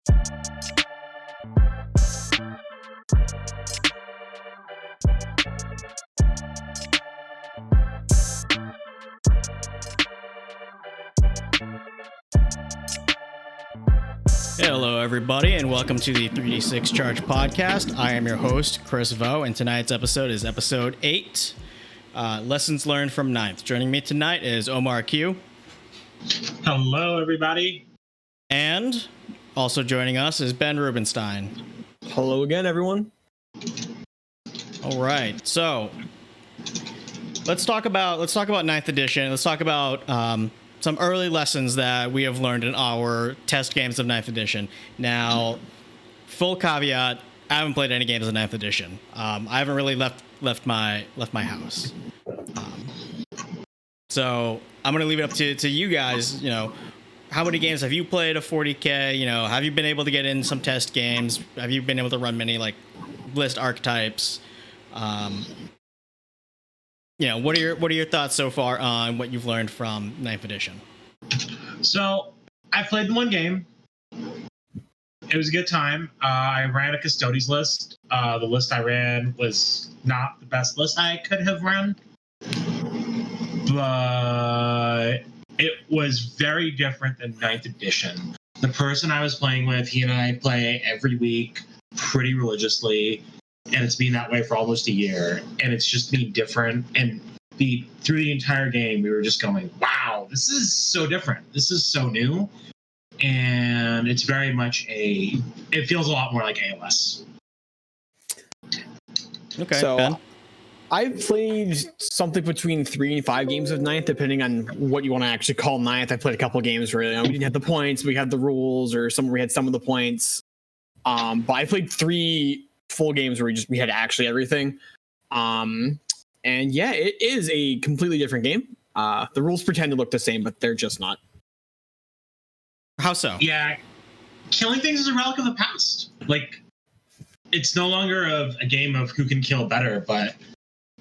Hello, everybody, and welcome to the 3D6 Charge podcast. I am your host, Chris Vo, and tonight's episode is episode 8, Lessons Learned from Ninth. Joining me tonight is Omar Q. Hello, everybody. And also joining us is Ben Rubenstein. Hello again, everyone. All right, so let's talk about Ninth Edition. Let's talk about some early lessons that we have learned in our test games of Ninth Edition. Now, full caveat: I haven't played any games of Ninth Edition. I haven't really left my house. So I'm gonna leave it up to you guys. You know, how many games have you played of 40K? You know, have you been able to get in some test games? Have you been able to run many like list archetypes? You know, what are your thoughts so far on what you've learned from Ninth Edition? So I played one game. It was a good time. I ran a Custodes list. The list I ran was not the best list I could have run, but it was very different than Ninth Edition. The person I was playing with, he and I play every week pretty religiously, and it's been that way for almost a year, and it's just been different. And through the entire game, we were just going, wow, this is so different. This is so new. And it's very much it feels a lot more like AOS. Okay, so Ben? I've played something between 3 and 5 games of Ninth, depending on what you want to actually call Ninth. I played a couple of games where we didn't have the points, we had the rules, or some where we had some of the points. But I played 3 full games where we had actually everything. And yeah, it is a completely different game. The rules pretend to look the same, but they're just not. How so? Yeah, killing things is a relic of the past. Like, it's no longer a game of who can kill better,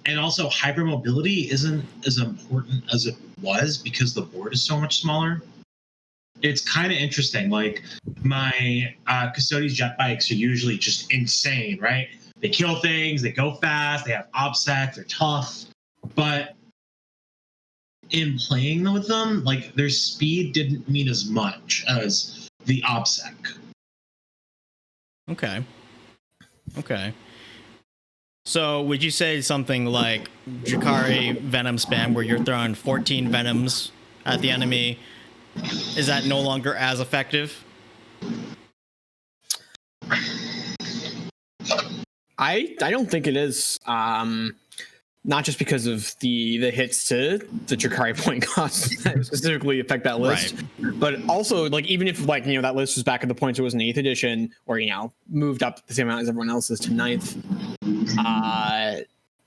and also hypermobility isn't as important as it was because the board is so much smaller. It's kind of interesting. Like, my Custodes jet bikes are usually just insane, right? They kill things, they go fast, they have OBSEC, they're tough. But in playing with them, like, their speed didn't mean as much as the OBSEC. Okay. So would you say something like Drakari Venom Spam, where you're throwing 14 Venoms at the enemy, is that no longer as effective? I don't think it is. Not just because of the hits to the Drakari point costs that specifically affect that list, right, but also, like, even if, like, you know, that list was back at the point it was in 8th edition, or, you know, moved up the same amount as everyone else's to 9th.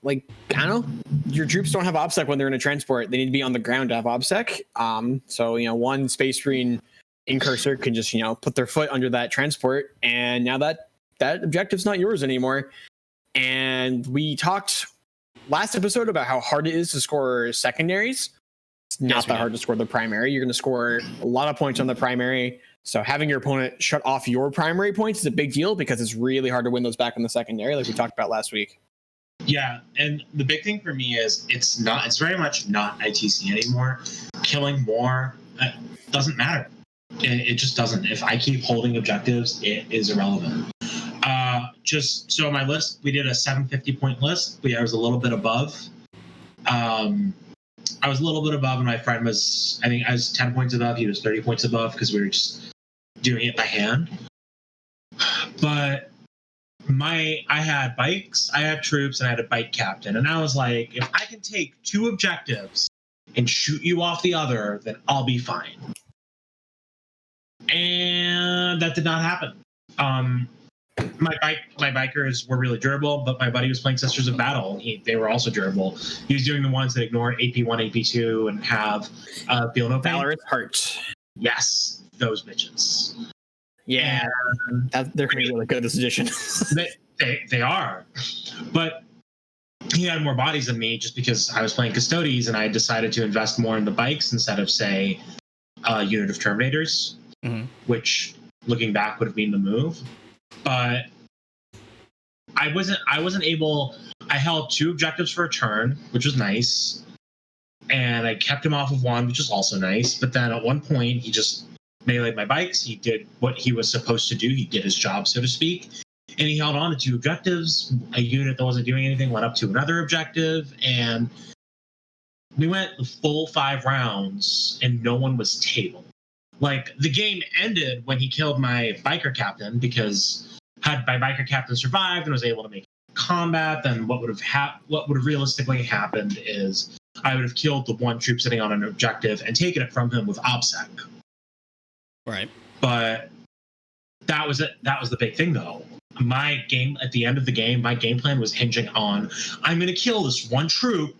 Like, I don't know, your troops don't have OBSEC when they're in a transport. They need to be on the ground to have OBSEC. So, you know, one Space Marine incursor can just, you know, put their foot under that transport, and now that objective's not yours anymore. And we talked last episode about how hard it is to score secondaries. It's not that hard to score the primary. You're going to score a lot of points on the primary. So having your opponent shut off your primary points is a big deal, because it's really hard to win those back in the secondary, like we talked about last week. Yeah, and the big thing for me is it's very much not ITC anymore. Killing more doesn't matter. It just doesn't. If I keep holding objectives, it is irrelevant. Just so my list, we did a 750 point list. I was a little bit above. I was a little bit above, and my friend was, I think I was 10 points above. He was 30 points above, because we were just doing it by hand. But I had bikes, I had troops, and I had a bike captain. And I was like, if I can take 2 objectives and shoot you off the other, then I'll be fine. And that did not happen. My bikers were really durable, but my buddy was playing Sisters of Battle. They were also durable. He was doing the ones that ignore AP1, AP2, and have feel no pain. Valorous Heart. Yes, those bitches. Yeah, they're going to be really good this edition. they are. But he had more bodies than me, just because I was playing Custodes, and I decided to invest more in the bikes instead of, say, a unit of Terminators, which looking back would have been the move. But I wasn't able. I held 2 objectives for a turn, which was nice, and I kept him off of 1, which was also nice. But then at one point, he just meleeed my bikes. He did what he was supposed to do. He did his job, so to speak, and he held on to 2 objectives. A unit that wasn't doing anything went up to another objective, and we went the full 5 rounds, and no one was tabled. Like, the game ended when he killed my biker captain, because had my biker captain survived and was able to make combat, then what would have realistically happened is I would have killed the 1 troop sitting on an objective and taken it from him with OBSEC. Right. But that was it. That was the big thing, though. My game at the end of the game, my game plan was hinging on I'm going to kill this 1 troop,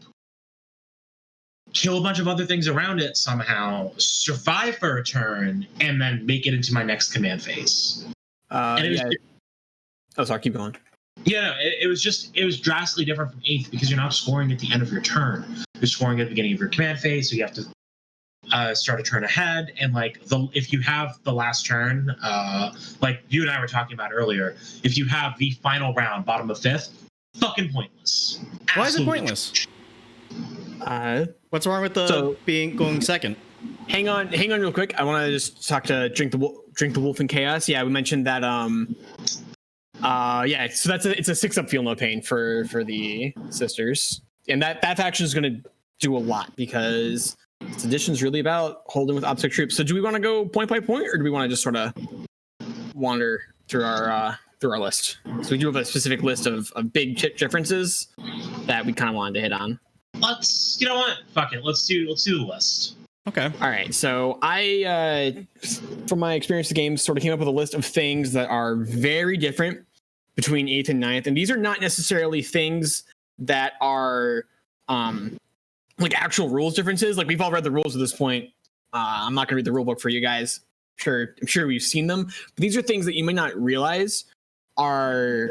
kill a bunch of other things around it somehow, survive for a turn, and then make it into my next command phase. Sorry, keep going. Yeah, it was drastically different from 8th because you're not scoring at the end of your turn. You're scoring at the beginning of your command phase, so you have to start a turn ahead. And like if you have the last turn, like you and I were talking about earlier, if you have the final round, bottom of 5th, fucking pointless. Why is it pointless? What's wrong with going second? Hang on real quick. I want to just talk to Drink the Wolf and Chaos. Yeah, we mentioned that so it's a 6-up Feel No Pain for the sisters. And that faction is going to do a lot because this edition is really about holding with OBSEC troops. So do we want to go point by point, or do we want to just sort of wander through our list? So we do have a specific list of big differences that we kind of wanted to hit on. You know what? Fuck it. Let's do the list. Okay. All right. So I, from my experience with the game, sort of came up with a list of things that are very different between 8th and 9th. And these are not necessarily things that are like actual rules differences. Like, we've all read the rules at this point. I'm not going to read the rule book for you guys. I'm sure we've seen them. But these are things that you may not realize are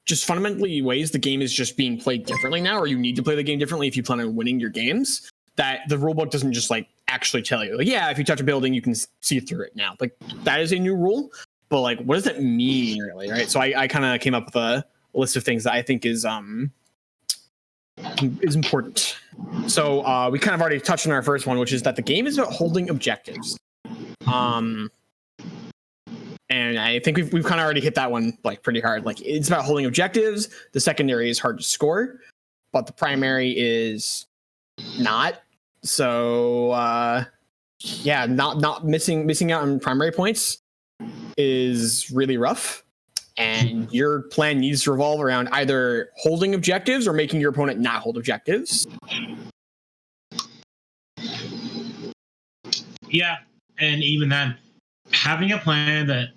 just fundamentally ways the game is just being played differently now, or you need to play the game differently if you plan on winning your games, that the rulebook doesn't just like actually tell you. Like, yeah, if you touch a building, you can see through it now. Like, that is a new rule, but like, what does that mean really, right? So I kind of came up with a list of things that I think is important. So we kind of already touched on our first one, which is that the game is about holding objectives. And I think we've kind of already hit that one like pretty hard. Like, it's about holding objectives. The secondary is hard to score, but the primary is not. So not missing out on primary points is really rough. And your plan needs to revolve around either holding objectives or making your opponent not hold objectives. Yeah, and even then, having a plan that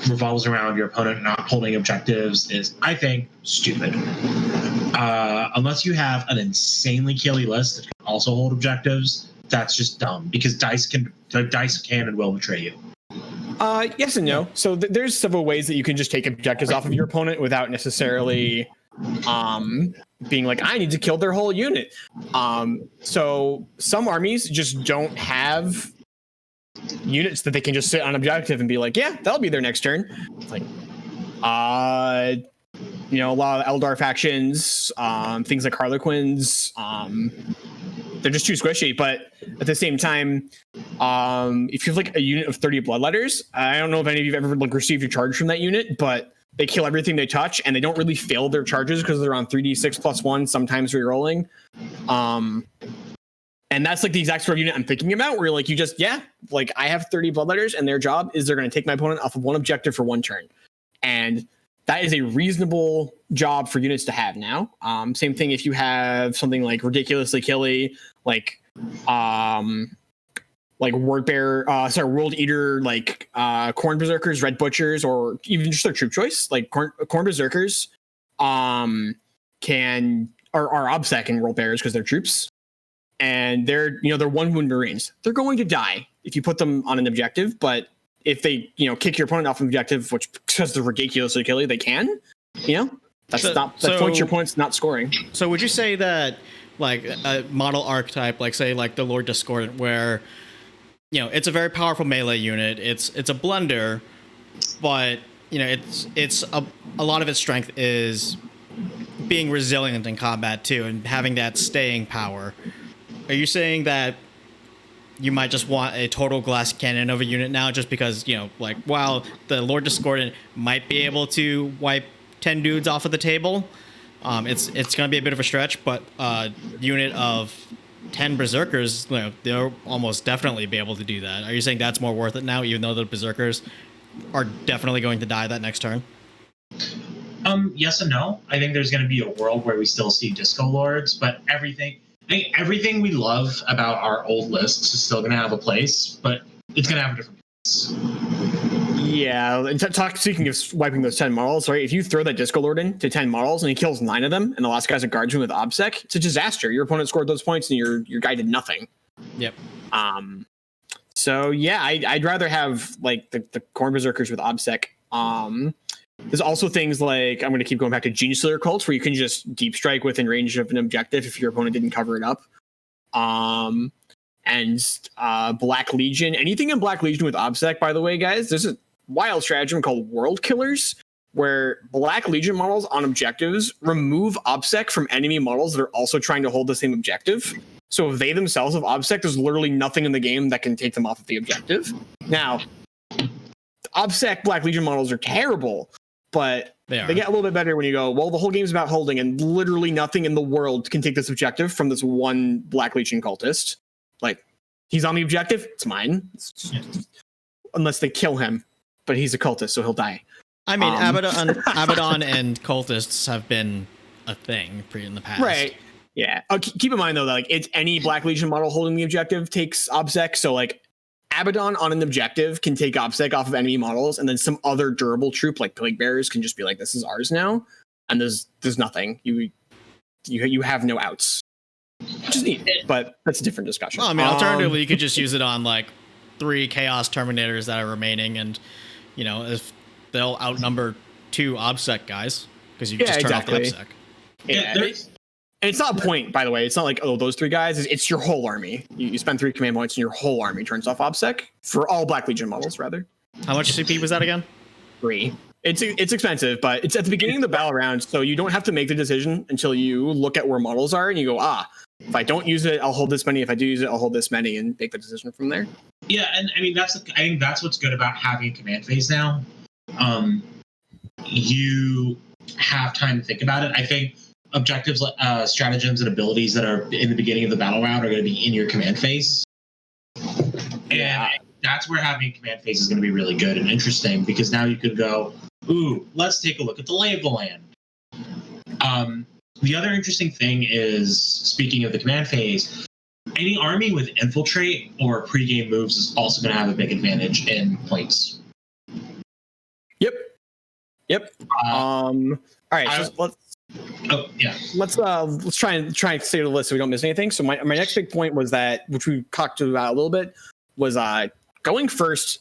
revolves around your opponent not holding objectives is, I think, stupid. Unless you have an insanely killy list that can also hold objectives, that's just dumb, because dice can and will betray you. Yes and no. So there's several ways that you can just take objectives off of your opponent without necessarily being like, I need to kill their whole unit. So some armies just don't have units that they can just sit on objective and be like, yeah, that'll be their next turn. Like, a lot of Eldar factions, things like Harlequins, they're just too squishy. But at the same time, if you have like a unit of 30 bloodletters, I don't know if any of you have ever like received your charge from that unit, but they kill everything they touch, and they don't really fail their charges because they're on 3d6 plus 1, sometimes rerolling. And that's like the exact sort of unit I'm thinking about, where like I have 30 bloodletters, and their job is they're going to take my opponent off of 1 objective for 1 turn. And that is a reasonable job for units to have now. Same thing if you have something like ridiculously killy, like World Eater, like Corn Berserkers, Red Butchers, or even just their troop choice, like Corn Berserkers are OBSEC and World Bearers because they're troops. And they're 1 wound Marines. They're going to die if you put them on an objective, but if they, kick your opponent off an objective, which because they're ridiculously killy, they can, that points your opponent's not scoring. So would you say that like a model archetype, like say like the Lord Discordant, where it's a very powerful melee unit. It's a blender, but it's a lot of its strength is being resilient in combat too, and having that staying power. Are you saying that you might just want a total glass cannon of a unit now, just because while the Lord Discordant might be able to wipe 10 dudes off of the table, it's going to be a bit of a stretch, but a unit of 10 berserkers, they'll almost definitely be able to do that. Are you saying that's more worth it now, even though the berserkers are definitely going to die that next turn? Yes and no. I think there's going to be a world where we still see Disco Lords, but everything we love about our old lists is still going to have a place, but it's going to have a different place. Yeah, and speaking of wiping those 10 models, right? If you throw that Disco Lord in to 10 models and he kills 9 of them, and the last guy's a guardsman with OBSEC, it's a disaster. Your opponent scored those points, and your guy did nothing. Yep. So yeah, I'd rather have like the Corn Berserkers with OBSEC. There's also things like, I'm going to keep going back to Genius Slayer cults, where you can just deep strike within range of an objective if your opponent didn't cover it up. And Black Legion, anything in Black Legion with OBSEC, by the way, guys, there's a wild stratagem called World Killers, where Black Legion models on objectives remove OBSEC from enemy models that are also trying to hold the same objective. So if they themselves have OBSEC, there's literally nothing in the game that can take them off of the objective. Now, OBSEC Black Legion models are terrible, but they get a little bit better when you go, well, the whole game's about holding, and literally nothing in the world can take this objective from this one Black Legion cultist. Like, he's on the objective, it's mine. Unless they kill him, but he's a cultist, so he'll die. I mean, Abaddon and cultists have been a thing in the past. Right. Yeah. Keep in mind, though, that like it's any Black Legion model holding the objective takes OBSEC, so like Abaddon on an objective can take OBSEC off of enemy models, and then some other durable troop like Plague Bearers can just be like, this is ours now, and there's nothing. You have no outs. Which is neat, but that's a different discussion. Well, I mean, alternatively, you could just use it on like 3 Chaos Terminators that are remaining, and if they'll outnumber 2 OBSEC guys, because you can just turn off the OBSEC. Yeah, and it's not a point, by the way. It's not like, oh, those 3 guys. It's your whole army. You spend 3 command points, and your whole army turns off OBSEC for all Black Legion models, rather. How much CP was that again? 3. It's expensive, but it's at the beginning of the battle round, so you don't have to make the decision until you look at where models are, and you go, if I don't use it, I'll hold this many. If I do use it, I'll hold this many, and make the decision from there. Yeah, and I mean I think that's what's good about having a command phase now. You have time to think about it. I think objectives, stratagems, and abilities that are in the beginning of the battle round are going to be in your command phase. And that's where having a command phase is going to be really good and interesting, because now you could go, let's take a look at the lay of the land. The other interesting thing is, speaking of the command phase, any army with infiltrate or pregame moves is also going to have a big advantage in points. Yep. All right. Let's try and stay to the list so we don't miss anything. So my next big point was that, which we talked about a little bit, was going first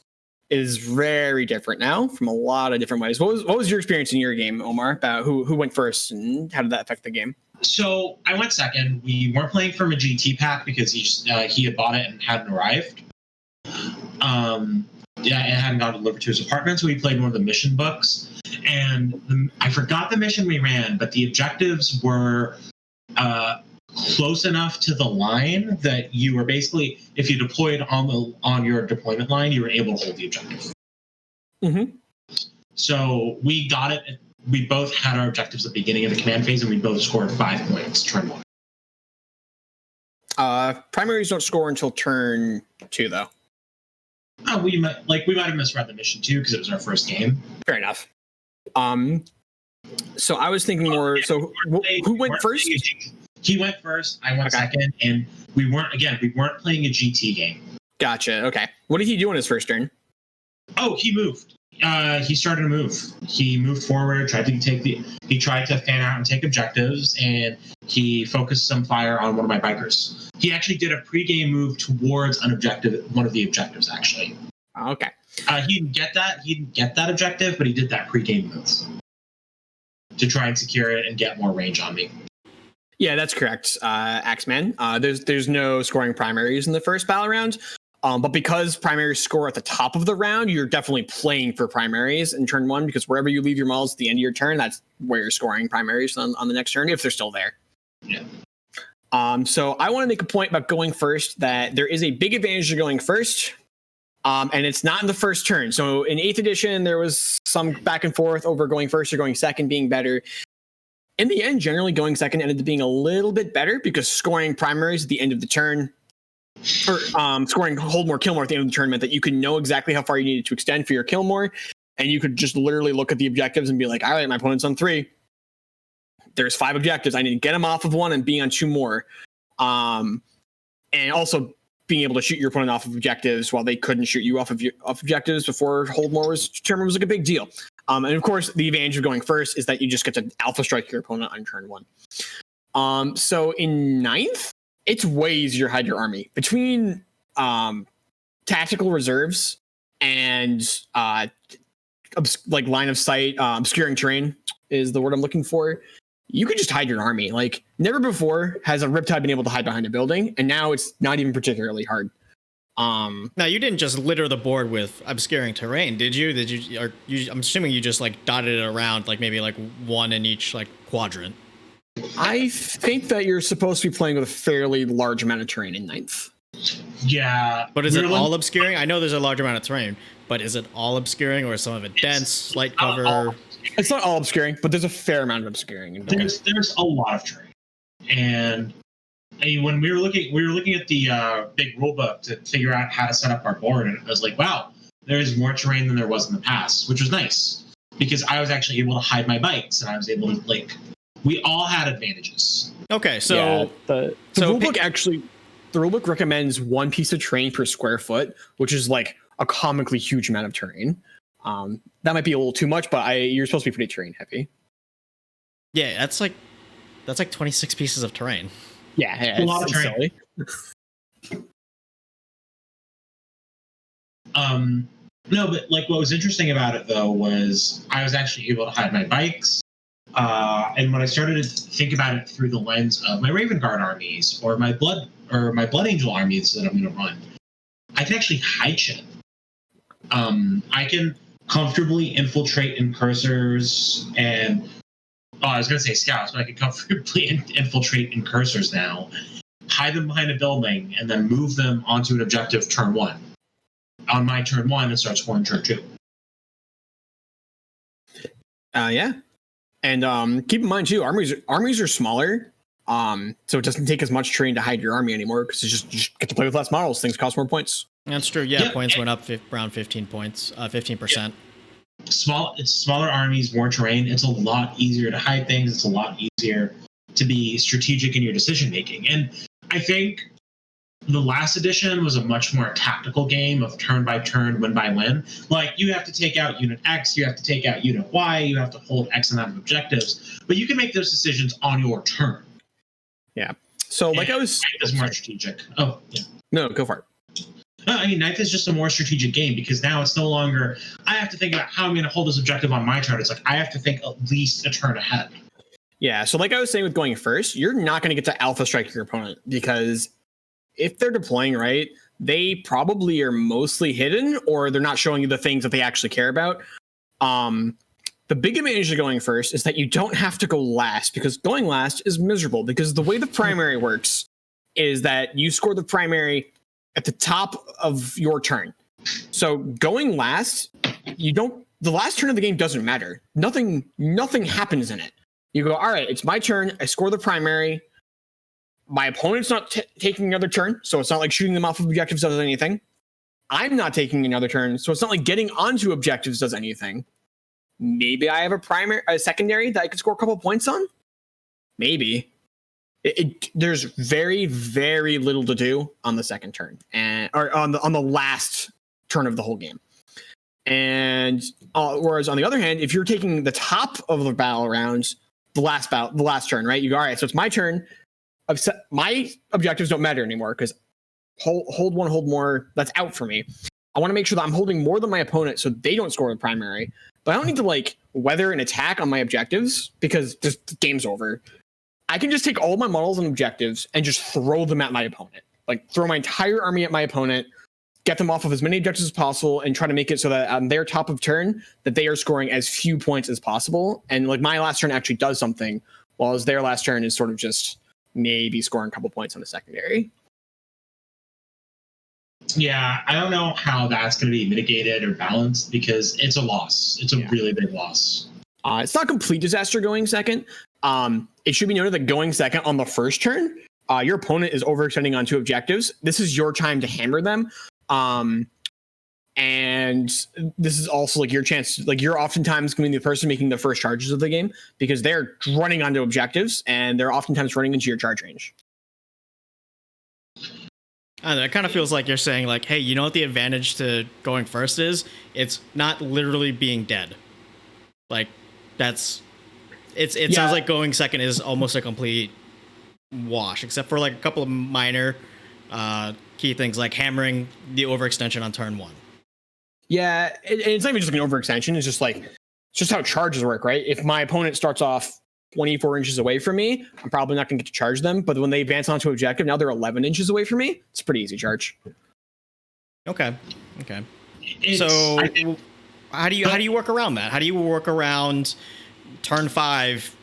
is very different now from a lot of different ways. What was your experience in your game, Omar, about who went first and how did that affect the game? So I went second. We weren't playing from a GT pack because he had bought it and hadn't arrived. It hadn't gotten delivered to his apartment, so we played one of the mission books. And I forgot the mission we ran, but the objectives were close enough to the line that you were basically, if you deployed on your deployment line, you were able to hold the objective. Mm-hmm. So we got it. We both had our objectives at the beginning of the command phase, and we both scored 5 points turn 1. Primaries don't score until turn 2, though. We might have misread the mission too, because it was our first game. Fair enough. So I was thinking more. So who went first? He went first. I went second, and we weren't playing a GT game. Gotcha. Okay. What did he do on his first turn? Oh, he moved. He started to move. He moved forward. He tried to fan out and take objectives, and he focused some fire on one of my bikers. He actually did a pregame move towards an objective, one of the objectives, actually. Okay. He didn't get that. He didn't get that objective, but he did that pregame move to try and secure it and get more range on me. Yeah, that's correct, Axeman. There's no scoring primaries in the first battle round. But because primaries score at the top of the round, you're definitely playing for primaries in turn 1, because wherever you leave your models at the end of your turn, that's where you're scoring primaries on the next turn, if they're still there. Yeah. So I want to make a point about going first, that there is a big advantage to going first. And it's not in the first turn. So in 8th edition, there was some back and forth over going first or going second being better. In the end, generally going second ended up being a little bit better, because scoring primaries at the end of the turn, or scoring hold more, kill more at the end of the turn, meant that you could know exactly how far you needed to extend for your kill more. And you could just literally look at the objectives and be like, all right, my opponent's on 3. There's 5 objectives. I need to get him off of 1 and be on 2 more. And also being able to shoot your opponent off of objectives while they couldn't shoot you off objectives before hold more was determined was like a big deal. And of course, the advantage of going first is that you just get to alpha strike your opponent on turn 1. So in 9th, it's way easier to hide your army. Between tactical reserves and like line of sight, obscuring terrain is the word I'm looking for. You could just hide your army. Like, never before has a Riptide been able to hide behind a building, and now it's not even particularly hard. Now, you didn't just litter the board with obscuring terrain, did you? I'm assuming you just like dotted it around, like maybe like 1 in each like quadrant. I think that you're supposed to be playing with a fairly large amount of terrain in 9th. Yeah. But is it all obscuring? I know there's a large amount of terrain, but is it all obscuring, or is some of it dense, light cover? It's not all obscuring, but there's a fair amount of obscuring. There's a lot of terrain, and when we were looking at the big rule book to figure out how to set up our board, and I was like, wow, there's more terrain than there was in the past, which was nice, because I was actually able to hide my bikes, and I was able to, like, we all had advantages. Okay, so yeah, the rule book recommends 1 piece of terrain per square foot, which is like a comically huge amount of terrain. That might be a little too much, but you're supposed to be pretty terrain heavy. Yeah, that's like 26 pieces of terrain. Yeah, a lot of terrain. No, but like what was interesting about it though was I was actually able to hide my bikes. And when I started to think about it through the lens of my Raven Guard armies or my Blood Angel armies that I'm going to run, I can actually hide shit. I can comfortably infiltrate incursors and I was going to say scouts, but I can comfortably infiltrate incursors now, hide them behind a building, and then move them onto an objective turn 1. On my turn 1, and start scoring turn 2. Yeah. And keep in mind too, armies are smaller, so it doesn't take as much terrain to hide your army anymore, because you just get to play with less models. Things cost more points. That's true. Yeah, points went up around 15 points, 15%. It's smaller armies, more terrain. It's a lot easier to hide things. It's a lot easier to be strategic in your decision making. And I think the last edition was a much more tactical game of turn by turn, win by win. Like, you have to take out unit X, you have to take out unit Y, you have to hold X amount of objectives, but you can make those decisions on your turn. Yeah. So, like, and I was, it's more strategic. Oh, yeah. No, go for it. I mean, 9th is just a more strategic game, because now it's no longer I have to think about how I'm going to hold this objective on my turn. It's like I have to think at least a turn ahead. Yeah. So, like I was saying with going first, you're not going to get to alpha strike your opponent, because if they're deploying right, they probably are mostly hidden, or they're not showing you the things that they actually care about. The big advantage of going first is that you don't have to go last, because going last is miserable, because the way the primary works is that you score the primary at the top of your turn. So going last, the last turn of the game doesn't matter. Nothing happens in it. You go, all right, it's my turn. I score the primary. My opponent's not taking another turn, so it's not like shooting them off of objectives does anything. I'm not taking another turn, so it's not like getting onto objectives does anything. Maybe I have a secondary that I could score a couple points on. Maybe. There's very, very little to do on the second turn, or on the last turn of the whole game. And whereas on the other hand, if you're taking the top of the battle rounds, the last turn, right? You go, all right, so it's my turn. My objectives don't matter anymore, because hold 1, hold more, that's out for me. I want to make sure that I'm holding more than my opponent so they don't score the primary. But I don't need to like weather an attack on my objectives, because just the game's over. I can just take all my models and objectives and just throw them at my opponent. Like, throw my entire army at my opponent, get them off of as many objectives as possible and try to make it so that on their top of turn that they are scoring as few points as possible. And like my last turn actually does something, while their last turn is sort of just maybe scoring a couple points on the secondary. Yeah, I don't know how that's going to be mitigated or balanced because it's a loss. It's a really big loss. It's not complete disaster going second. It should be noted that going second on the first turn, your opponent is overextending on 2 objectives. This is your time to hammer them. And this is also like your chance, like you're oftentimes going to be the person making the first charges of the game because they're running onto objectives and they're oftentimes running into your charge range. I don't know, it kind of feels like you're saying like, hey, you know what the advantage to going first is? It's not literally being dead. Like it sounds like going second is almost a complete wash, except for like a couple of minor key things like hammering the overextension on turn 1. Yeah, it's not even just an overextension. It's just how charges work, right? If my opponent starts off 24 inches away from me, I'm probably not going to get to charge them. But when they advance onto objective, now they're 11 inches away from me. It's a pretty easy charge. Okay. So how do you work around that? How do you work around turn 5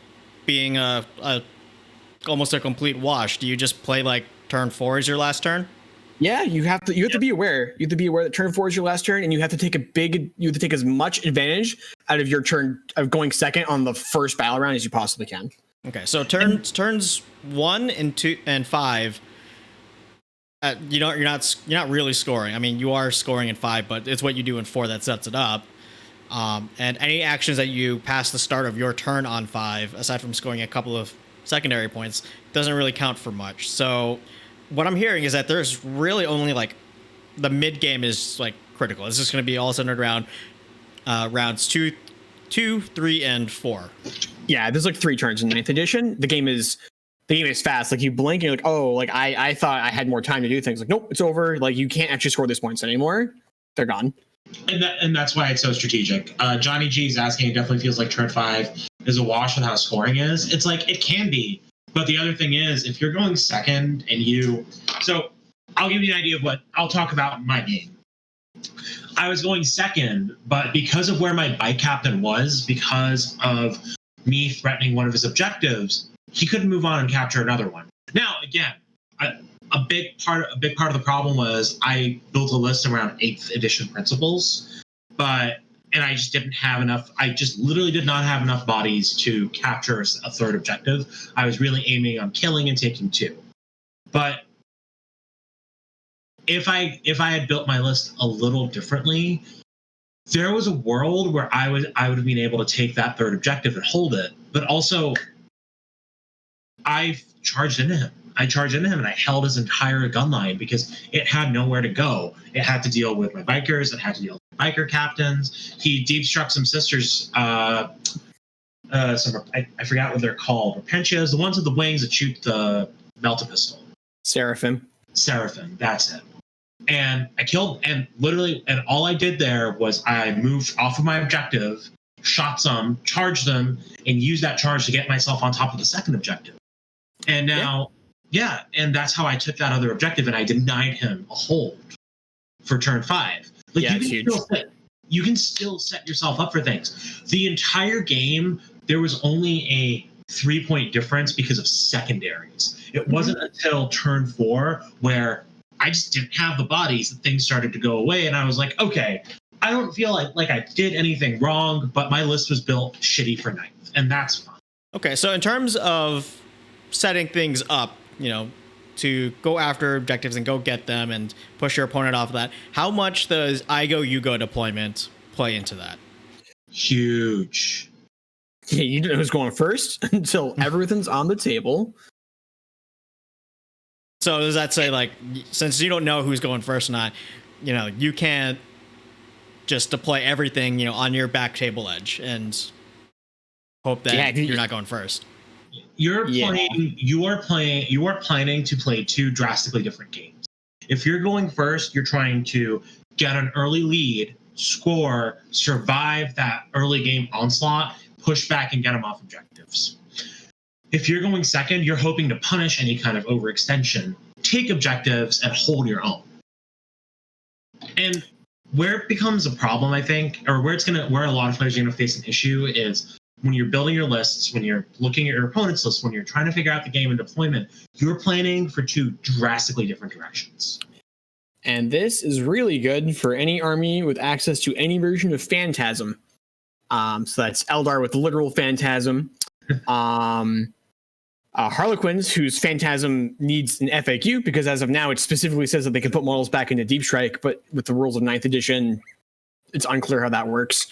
being a almost a complete wash? Do you just play like turn 4 is your last turn? Yeah, you have to be aware. You have to be aware that turn 4 is your last turn, and you have to take as much advantage out of your turn of going second on the first battle round as you possibly can. Okay, so turns 1 and 2 and 5. You're not really scoring. I mean, you are scoring in 5, but it's what you do in 4 that sets it up. And any actions that you pass the start of your turn on 5, aside from scoring a couple of secondary points, doesn't really count for much. So what I'm hearing is that there's really only like the mid game is like critical. It's just going to be all centered around rounds 2, 3, and 4. Yeah, there's like 3 turns in 9th edition. The game is fast. Like you blink and you're like, oh, like I thought I had more time to do things. Like, nope, it's over. Like you can't actually score these points anymore. They're gone. And that's why it's so strategic. Johnny G is asking, it definitely feels like turn 5 is a wash with how scoring is. It's like it can be. But the other thing is, if you're going second and so I'll give you an idea of what I'll talk about in my game. I was going second, but because of where my bike captain was, because of me threatening one of his objectives, he couldn't move on and capture another one. Now, again, a big part of the problem was I built a list around 8th edition principles, and I just didn't have enough. I just literally did not have enough bodies to capture a third objective. I was really aiming on killing and taking 2. But if I had built my list a little differently, there was a world where I would have been able to take that third objective and hold it. But also, I charged into him. And I held his entire gun line because it had nowhere to go. It had to deal with my bikers. It had to deal with biker captains. He deep struck some sisters. I forgot what they're called. Repentias, the ones with the wings that shoot the melta pistol. Seraphim, that's it. And I killed, and all I did there was I moved off of my objective, shot some, charged them, and used that charge to get myself on top of the second objective. And now, and that's how I took that other objective, and I denied him a hold for turn 5. Like you can still set yourself up for things. The entire game, there was only a 3-point difference because of secondaries. It wasn't until turn 4 where I just didn't have the bodies that things started to go away, and I was like, okay, I don't feel like I did anything wrong, but my list was built shitty for 9th, and that's fine. Okay, so in terms of setting things up, to go after objectives and go get them and push your opponent off of that, how much does I go, you go deployment play into that? Huge. Yeah, you don't know who's going first until everything's on the table. So does that say, like, since you don't know who's going first or not, you can't just deploy everything, on your back table edge and hope that you're not going first? You are planning to play 2 drastically different games. If you're going first, you're trying to get an early lead, score, survive that early game onslaught, push back and get them off objectives. If you're going second, you're hoping to punish any kind of overextension, take objectives, and hold your own. And where it becomes a problem, I think, or where a lot of players are gonna face an issue is when you're building your lists, when you're looking at your opponent's list, when you're trying to figure out the game and deployment, you're planning for two drastically different directions. And this is really good for any army with access to any version of Phantasm. So that's Eldar with literal Phantasm. Harlequins, whose Phantasm needs an FAQ, because as of now, it specifically says that they can put models back into Deep Strike, but with the rules of 9th edition, it's unclear how that works.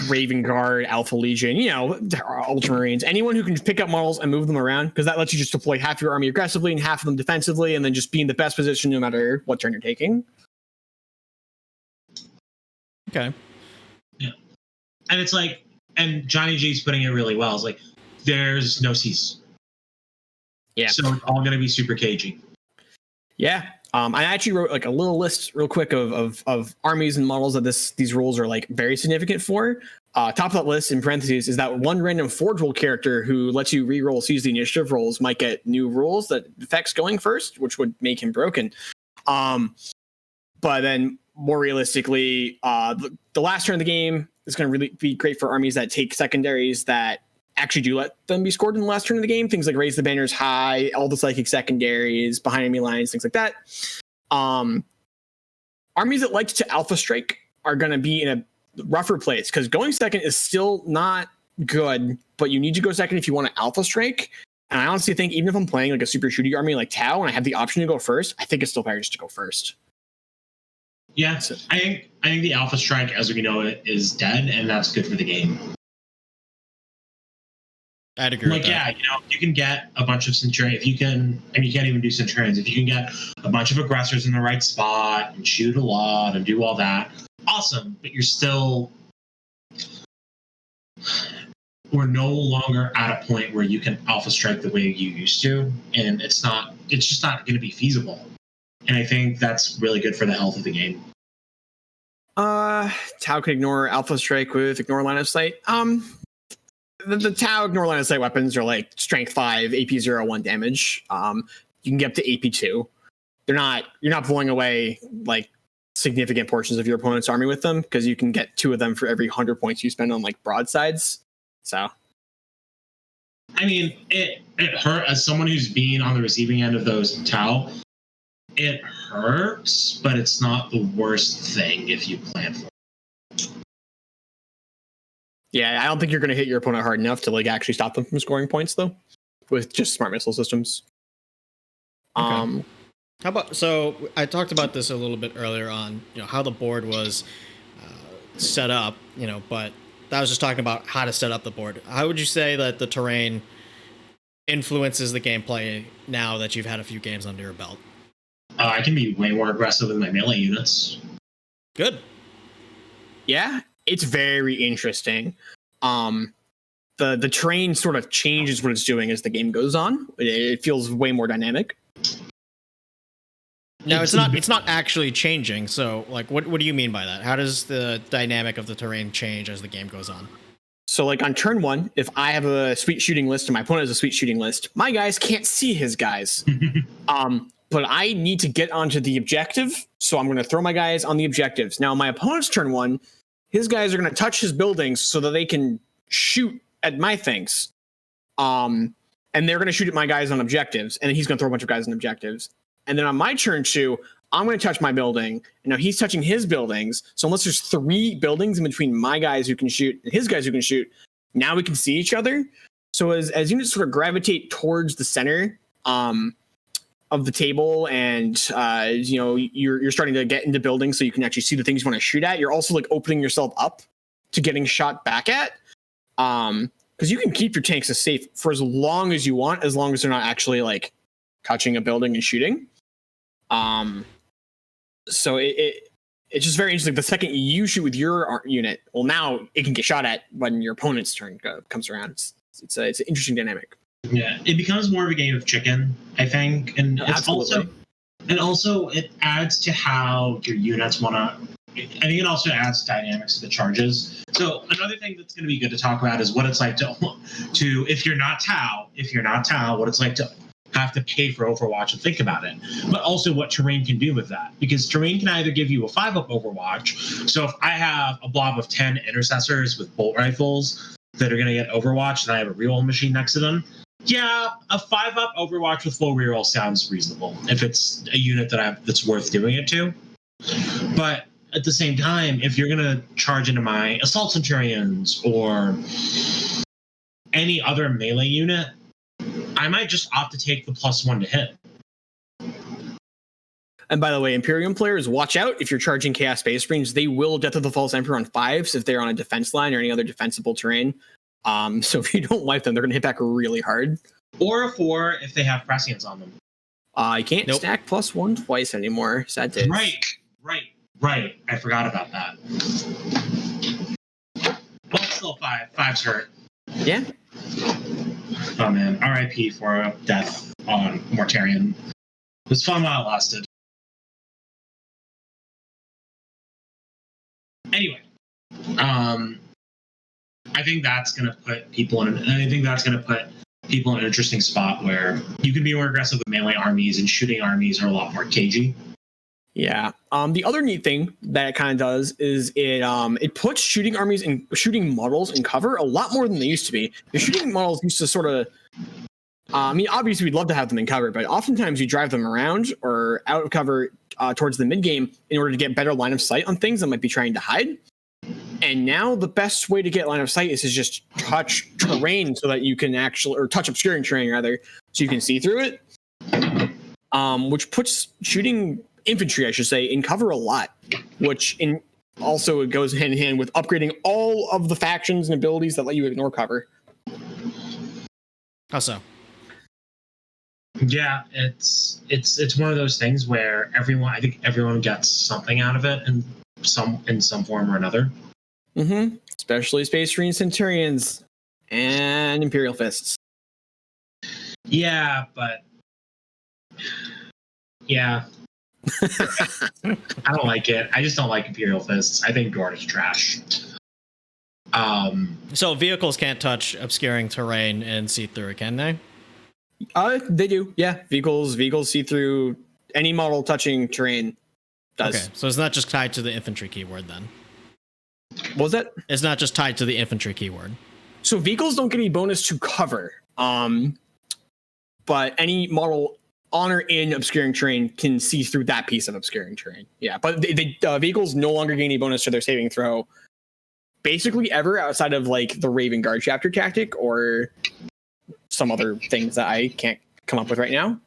Raven Guard, Alpha Legion, Ultramarines, anyone who can pick up models and move them around, because that lets you just deploy half your army aggressively and half of them defensively, and then just be in the best position no matter what turn you're taking. Okay. Yeah. And it's like, and Johnny G's putting it really well. It's like, there's no C's. Yeah. So it's all going to be super cagey. Yeah. I actually wrote like a little list real quick of armies and models that these rules are like very significant for. Top of that list in parentheses is that one random Forge roll character who lets you re-roll seize the initiative rolls might get new rules that affects going first, which would make him broken. But then more realistically, the last turn of the game is going to really be great for armies that take secondaries that actually do let them be scored in the last turn of the game. Things like Raise the Banners High, all the psychic secondaries, behind enemy lines, things like that. Armies that like to Alpha Strike are going to be in a rougher place because going second is still not good, but you need to go second if you want to Alpha Strike. And I honestly think even if I'm playing like a super shooty army like Tau and I have the option to go first, I think it's still better just to go first. Yeah, I think the Alpha Strike, as we know it, is dead, and that's good for the game. I'd agree with that. Yeah, you can get a bunch of Centurions. If you can, and you can't even do Centurions. If you can get a bunch of aggressors in the right spot and shoot a lot and do all that, awesome. But we're no longer at a point where you can Alpha Strike the way you used to, and it's just not going to be feasible. And I think that's really good for the health of the game. Tau can ignore Alpha Strike with ignore line of sight. The Tau ignore line of sight weapons are like strength 5, AP 0, 1 damage. You can get up to AP 2. You're not pulling away like significant portions of your opponent's army with them because you can get 2 of them for every 100 points you spend on like broadsides. So, I mean, it hurt as someone who's been on the receiving end of those Tau. It hurts, but it's not the worst thing if you plan for it. Yeah, I don't think you're going to hit your opponent hard enough to like actually stop them from scoring points, though, with just smart missile systems. Okay. How about, so I talked about this a little bit earlier on, how the board was set up, but I was just talking about how to set up the board. How would you say that the terrain influences the gameplay now that you've had a few games under your belt? I can be way more aggressive with my melee units. Good. Yeah, it's very interesting. The terrain sort of changes what it's doing as the game goes on. It feels way more dynamic. No, it's not actually changing. So, like, what do you mean by that? How does the dynamic of the terrain change as the game goes on? So, like on turn 1, if I have a sweet shooting list and my opponent has a sweet shooting list, my guys can't see his guys. But I need to get onto the objective, so I'm going to throw my guys on the objectives. Now, my opponent's turn 1, his guys are going to touch his buildings so that they can shoot at my things. And they're going to shoot at my guys on objectives, and then he's going to throw a bunch of guys on objectives. And then on my turn 2, I'm going to touch my building, and now he's touching his buildings. So unless there's 3 buildings in between my guys who can shoot and his guys who can shoot, now we can see each other. So as units sort of gravitate towards the center, of the table, and you're starting to get into buildings so you can actually see the things you want to shoot at. You're also like opening yourself up to getting shot back at, because you can keep your tanks as safe for as long as you want, as long as they're not actually like touching a building and shooting. So it's just very interesting. The second you shoot with your unit, well, now it can get shot at when your opponent's turn comes around. It's an interesting dynamic. Yeah, it becomes more of a game of chicken, I think, and it's also it adds to how your units want to. I think it also adds dynamics to the charges. So another thing that's going to be good to talk about is what it's like to if you're not Tau, what it's like to have to pay for Overwatch and think about it. But also what terrain can do with that. Because terrain can either give you a 5-up Overwatch. So if I have a blob of 10 intercessors with bolt rifles that are going to get Overwatch and I have a reroll machine next to them, yeah, a 5-up Overwatch with full reroll sounds reasonable if it's a unit that's worth doing it to. But at the same time, if you're going to charge into my Assault Centurions or any other melee unit, I might just opt to take the +1 to hit. And by the way, Imperium players, watch out if you're charging Chaos Space Marines. They will Death of the False Emperor on 5s if they're on a defense line or any other defensible terrain. So if you don't wipe them, they're going to hit back really hard. Or a 4 if they have prescience on them. You can't stack +1 twice anymore. Sad days. Right. I forgot about that. Well, it's still 5. 5's hurt. Yeah. Oh man, RIP for a death on Mortarion. It was fun while it lasted. Anyway, I think that's gonna put people in. I think that's gonna put people in an interesting spot where you can be more aggressive with melee armies, and shooting armies are a lot more cagey. Yeah. The other neat thing that it kind of does is it puts shooting armies and shooting models in cover a lot more than they used to be. The shooting models used to sort of, obviously we'd love to have them in cover, but oftentimes you drive them around or out of cover towards the mid game in order to get better line of sight on things that might be trying to hide. And now the best way to get line of sight is to just touch terrain so that you can or touch obscuring terrain rather, so you can see through it. Which puts shooting infantry, I should say, in cover a lot, which also it goes hand in hand with upgrading all of the factions and abilities that let you ignore cover. How so? Yeah, it's one of those things where I think everyone gets something out of it in some form or another. Mm-hmm. Especially Space Marine Centurions and Imperial Fists. Yeah, but yeah. I don't like it. I just don't like Imperial Fists. I think Gord is trash. So vehicles can't touch obscuring terrain and see through it, can they? They do. Yeah, vehicles see through any model touching terrain. Does. Okay, so it's not just tied to the infantry keyword then. What was that? It's not just tied to the infantry keyword. So vehicles don't get any bonus to cover. But any model on or in obscuring terrain can see through that piece of obscuring terrain. Yeah, but vehicles no longer gain any bonus to their saving throw basically ever outside of like the Raven Guard chapter tactic or some other things that I can't come up with right now.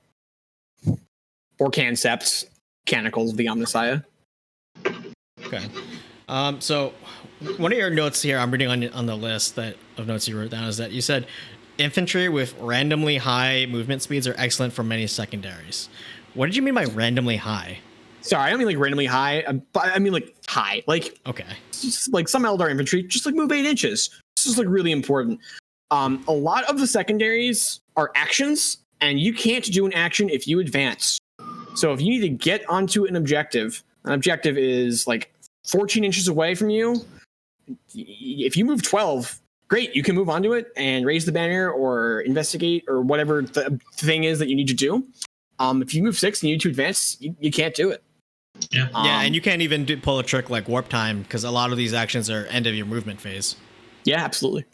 Or Cancepts, Canicles of the Omnissiah. Okay. So one of your notes here, I'm reading on the list of notes you wrote down, is that you said infantry with randomly high movement speeds are excellent for many secondaries. What did you mean by randomly high? Sorry, I don't mean like randomly high. I mean like high. Like, okay, just like some Eldar infantry, just like move 8 inches. This is like really important. A lot of the secondaries are actions, and you can't do an action if you advance. So if you need to get onto an objective is like 14 inches away from you. If you move 12, great, you can move onto it and raise the banner or investigate or whatever the thing is that you need to do. If you move 6 and you need to advance, you can't do it. Yeah, and you can't even pull a trick like warp time because a lot of these actions are end of your movement phase. Yeah, absolutely.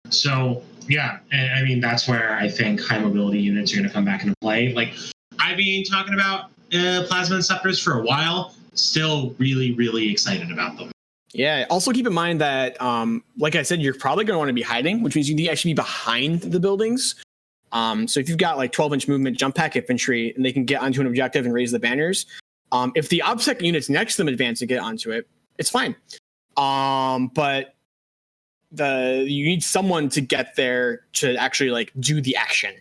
So yeah, I mean that's where I think high mobility units are going to come back into play. Like I've been talking about plasma inceptors for a while. Still really, really excited about them. Yeah. Also keep in mind that, like I said, you're probably going to want to be hiding, which means you need to actually be behind the buildings. So if you've got like 12-inch movement jump pack infantry and they can get onto an objective and raise the banners, if the OBSEC units next to them advance to get onto it, it's fine. But you need someone to get there to actually like do the action.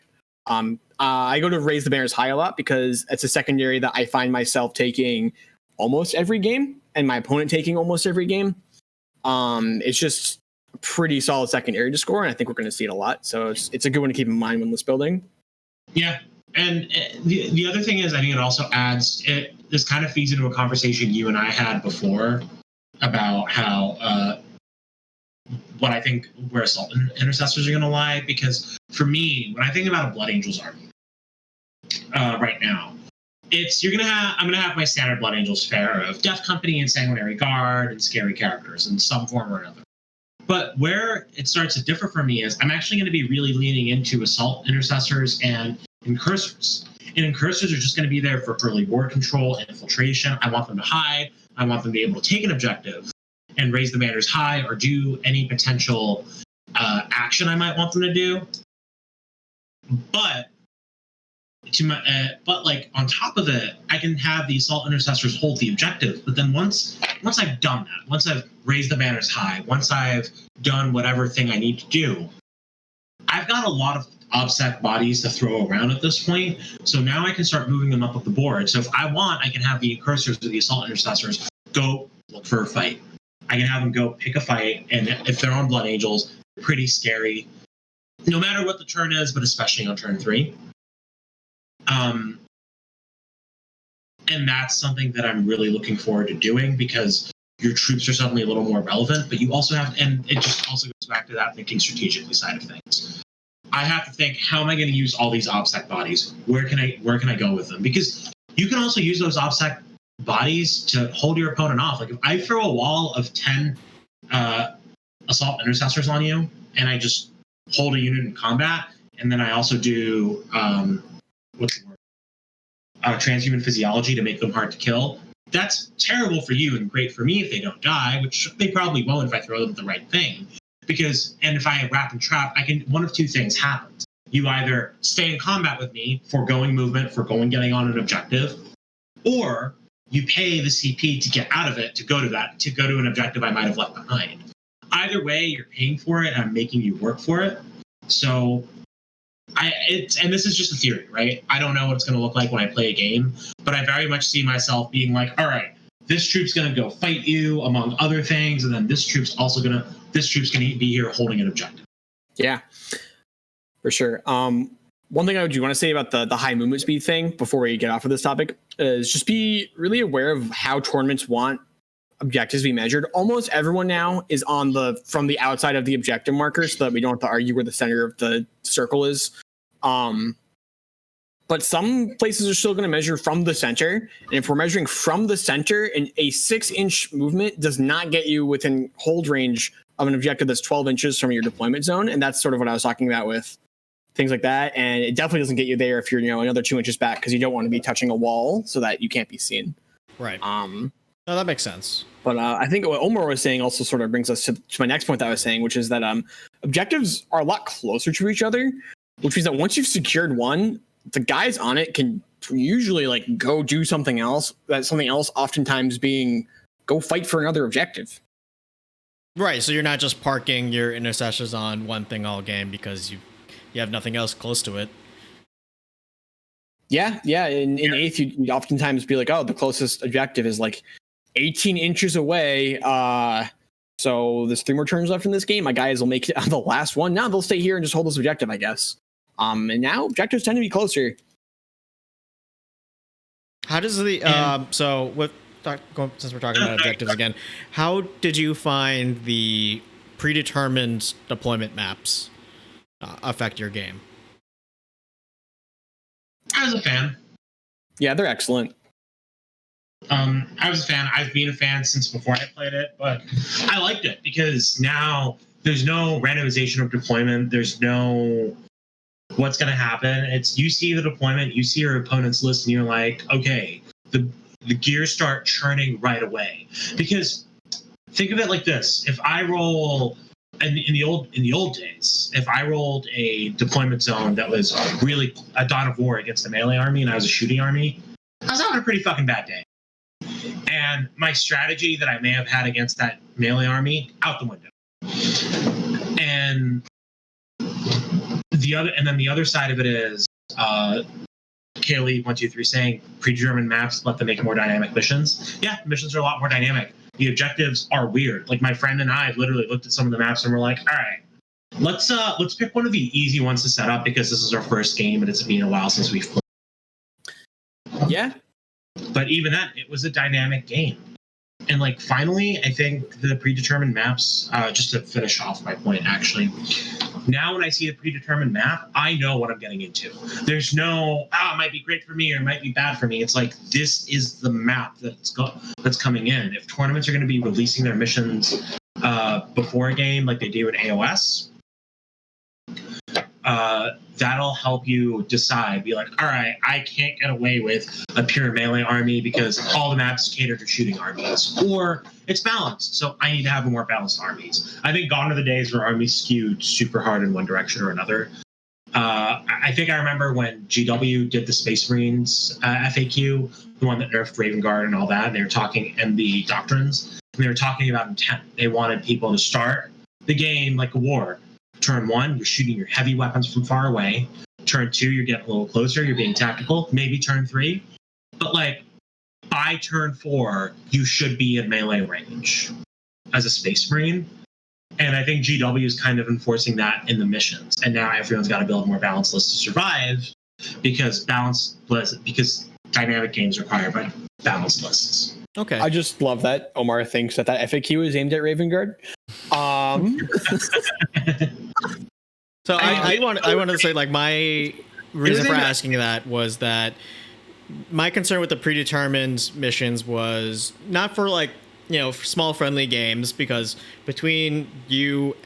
I go to raise the banners high a lot because it's a secondary that I find myself taking almost every game and my opponent taking almost every game. It's just a pretty solid secondary to score, and I think we're going to see it a lot. So it's a good one to keep in mind when list building. Yeah, and the other thing is I think it also adds this kind of feeds into a conversation you and I had before about how what I think where assault intercessors are going to lie. Because for me, when I think about a Blood Angels army, right now. I'm gonna have my standard Blood Angels fare of Death Company and Sanguinary Guard and scary characters in some form or another. But where it starts to differ for me is I'm actually going to be really leaning into Assault Intercessors and Incursors. And Incursors are just going to be there for early ward control and infiltration. I want them to hide. I want them to be able to take an objective and raise the banners high or do any potential action I might want them to do. But like on top of it, I can have the Assault Intercessors hold the objective. But then once I've done that, once I've raised the banners high, once I've done whatever thing I need to do, I've got a lot of OBSEC bodies to throw around at this point. So now I can start moving them up the board. So if I want, I can have the Incursors or the Assault Intercessors go look for a fight. I can have them go pick a fight, and if they're on Blood Angels, pretty scary. No matter what the turn is, but especially on turn 3. And that's something that I'm really looking forward to doing because your troops are suddenly a little more relevant, but you also have, and it just also goes back to that thinking strategically side of things. I have to think, how am I going to use all these OBSEC bodies? Where can I go with them? Because you can also use those OBSEC bodies to hold your opponent off. Like if I throw a wall of 10 Assault Intercessors on you, and I just hold a unit in combat, and then I also do what's the word? Transhuman physiology to make them hard to kill. That's terrible for you and great for me if they don't die, which they probably won't if I throw them the right thing. And if I wrap and trap, one of two things happens. You either stay in combat with me, foregoing movement, getting on an objective, or you pay the CP to get out of it to go to an objective I might have left behind. Either way, you're paying for it and I'm making you work for it. So and this is just a theory, right? I don't know what it's going to look like when I play a game, but I very much see myself being like, all right, this troop's going to go fight you among other things, and then this troop's going to be here holding an objective. Yeah, for sure. One thing I do want to say about the high movement speed thing before we get off of this topic is just be really aware of how tournaments want objectives to be measured. Almost everyone now is from the outside of the objective marker so that we don't have to argue where the center of the circle is. But some places are still going to measure from the center. And if we're measuring from the center, and a 6-inch movement does not get you within hold range of an objective that's 12 inches from your deployment zone. And that's sort of what I was talking about with things like that. And it definitely doesn't get you there if you're, another 2 inches back, because you don't want to be touching a wall so that you can't be seen. Right. No, that makes sense. But I think what Omar was saying also sort of brings us to my next point that I was saying, which is that objectives are a lot closer to each other, which means that once you've secured one, the guys on it can usually go do something else. That something else oftentimes being go fight for another objective. Right. So you're not just parking your intercessors on one thing all game because you have nothing else close to it. Yeah. In eighth, you'd oftentimes be like, oh, the closest objective is 18 inches away. So there's 3 more turns left in this game. My guys will make it on the last one. Now they'll stay here and just hold this objective, I guess. And now objectives tend to be closer. How does the since we're talking about objectives again, how did you find the predetermined deployment maps affect your game? I was a fan. Yeah, they're excellent. I was a fan. I've been a fan since before I played it, but I liked it because now there's no randomization of deployment. There's no what's going to happen. It's you see the deployment, you see your opponent's list, and you're like, okay, the gears start churning right away. Because think of it like this: if I roll in the old days, if I rolled a deployment zone that was really a Dawn of War against the melee army, and I was a shooting army, I was having a pretty fucking bad day. And my strategy that I may have had against that melee army out the window. And the other side of it is Kaylee123 saying predetermined maps let them make more dynamic missions. Yeah, missions are a lot more dynamic. The objectives are weird. Like my friend and I literally looked at some of the maps and we're like, all right, let's pick one of the easy ones to set up because this is our first game and it's been a while since we've played. Yeah. But even then, it was a dynamic game. And like finally, I think the predetermined maps. Just to finish off my point, actually, now when I see a predetermined map, I know what I'm getting into. There's no it might be great for me or it might be bad for me. It's like this is the map that's coming in. If tournaments are going to be releasing their missions before a game, like they do in AOS, that'll help you decide. Be like, all right, I can't get away with a pure melee army because all the maps cater to shooting armies, or it's balanced, so I need to have more balanced armies. I think gone are the days where armies skewed super hard in one direction or another. I think I remember when GW did the Space Marines FAQ, the one that nerfed Raven Guard and all that. And they were talking, and the doctrines, and they were talking about intent. They wanted people to start the game like a war. Turn 1, you're shooting your heavy weapons from far away. Turn 2, you're getting a little closer, you're being tactical. Maybe turn 3. But like by turn 4, you should be in melee range as a Space Marine. And I think GW is kind of enforcing that in the missions. And now everyone's got to build more balanced lists to survive because dynamic games require balanced lists. Okay. I just love that Omar thinks that FAQ is aimed at Raven Guard. So I wanted to say, like, my reason for asking that was that my concern with the predetermined missions was not for, like, you know, small friendly games, because between you,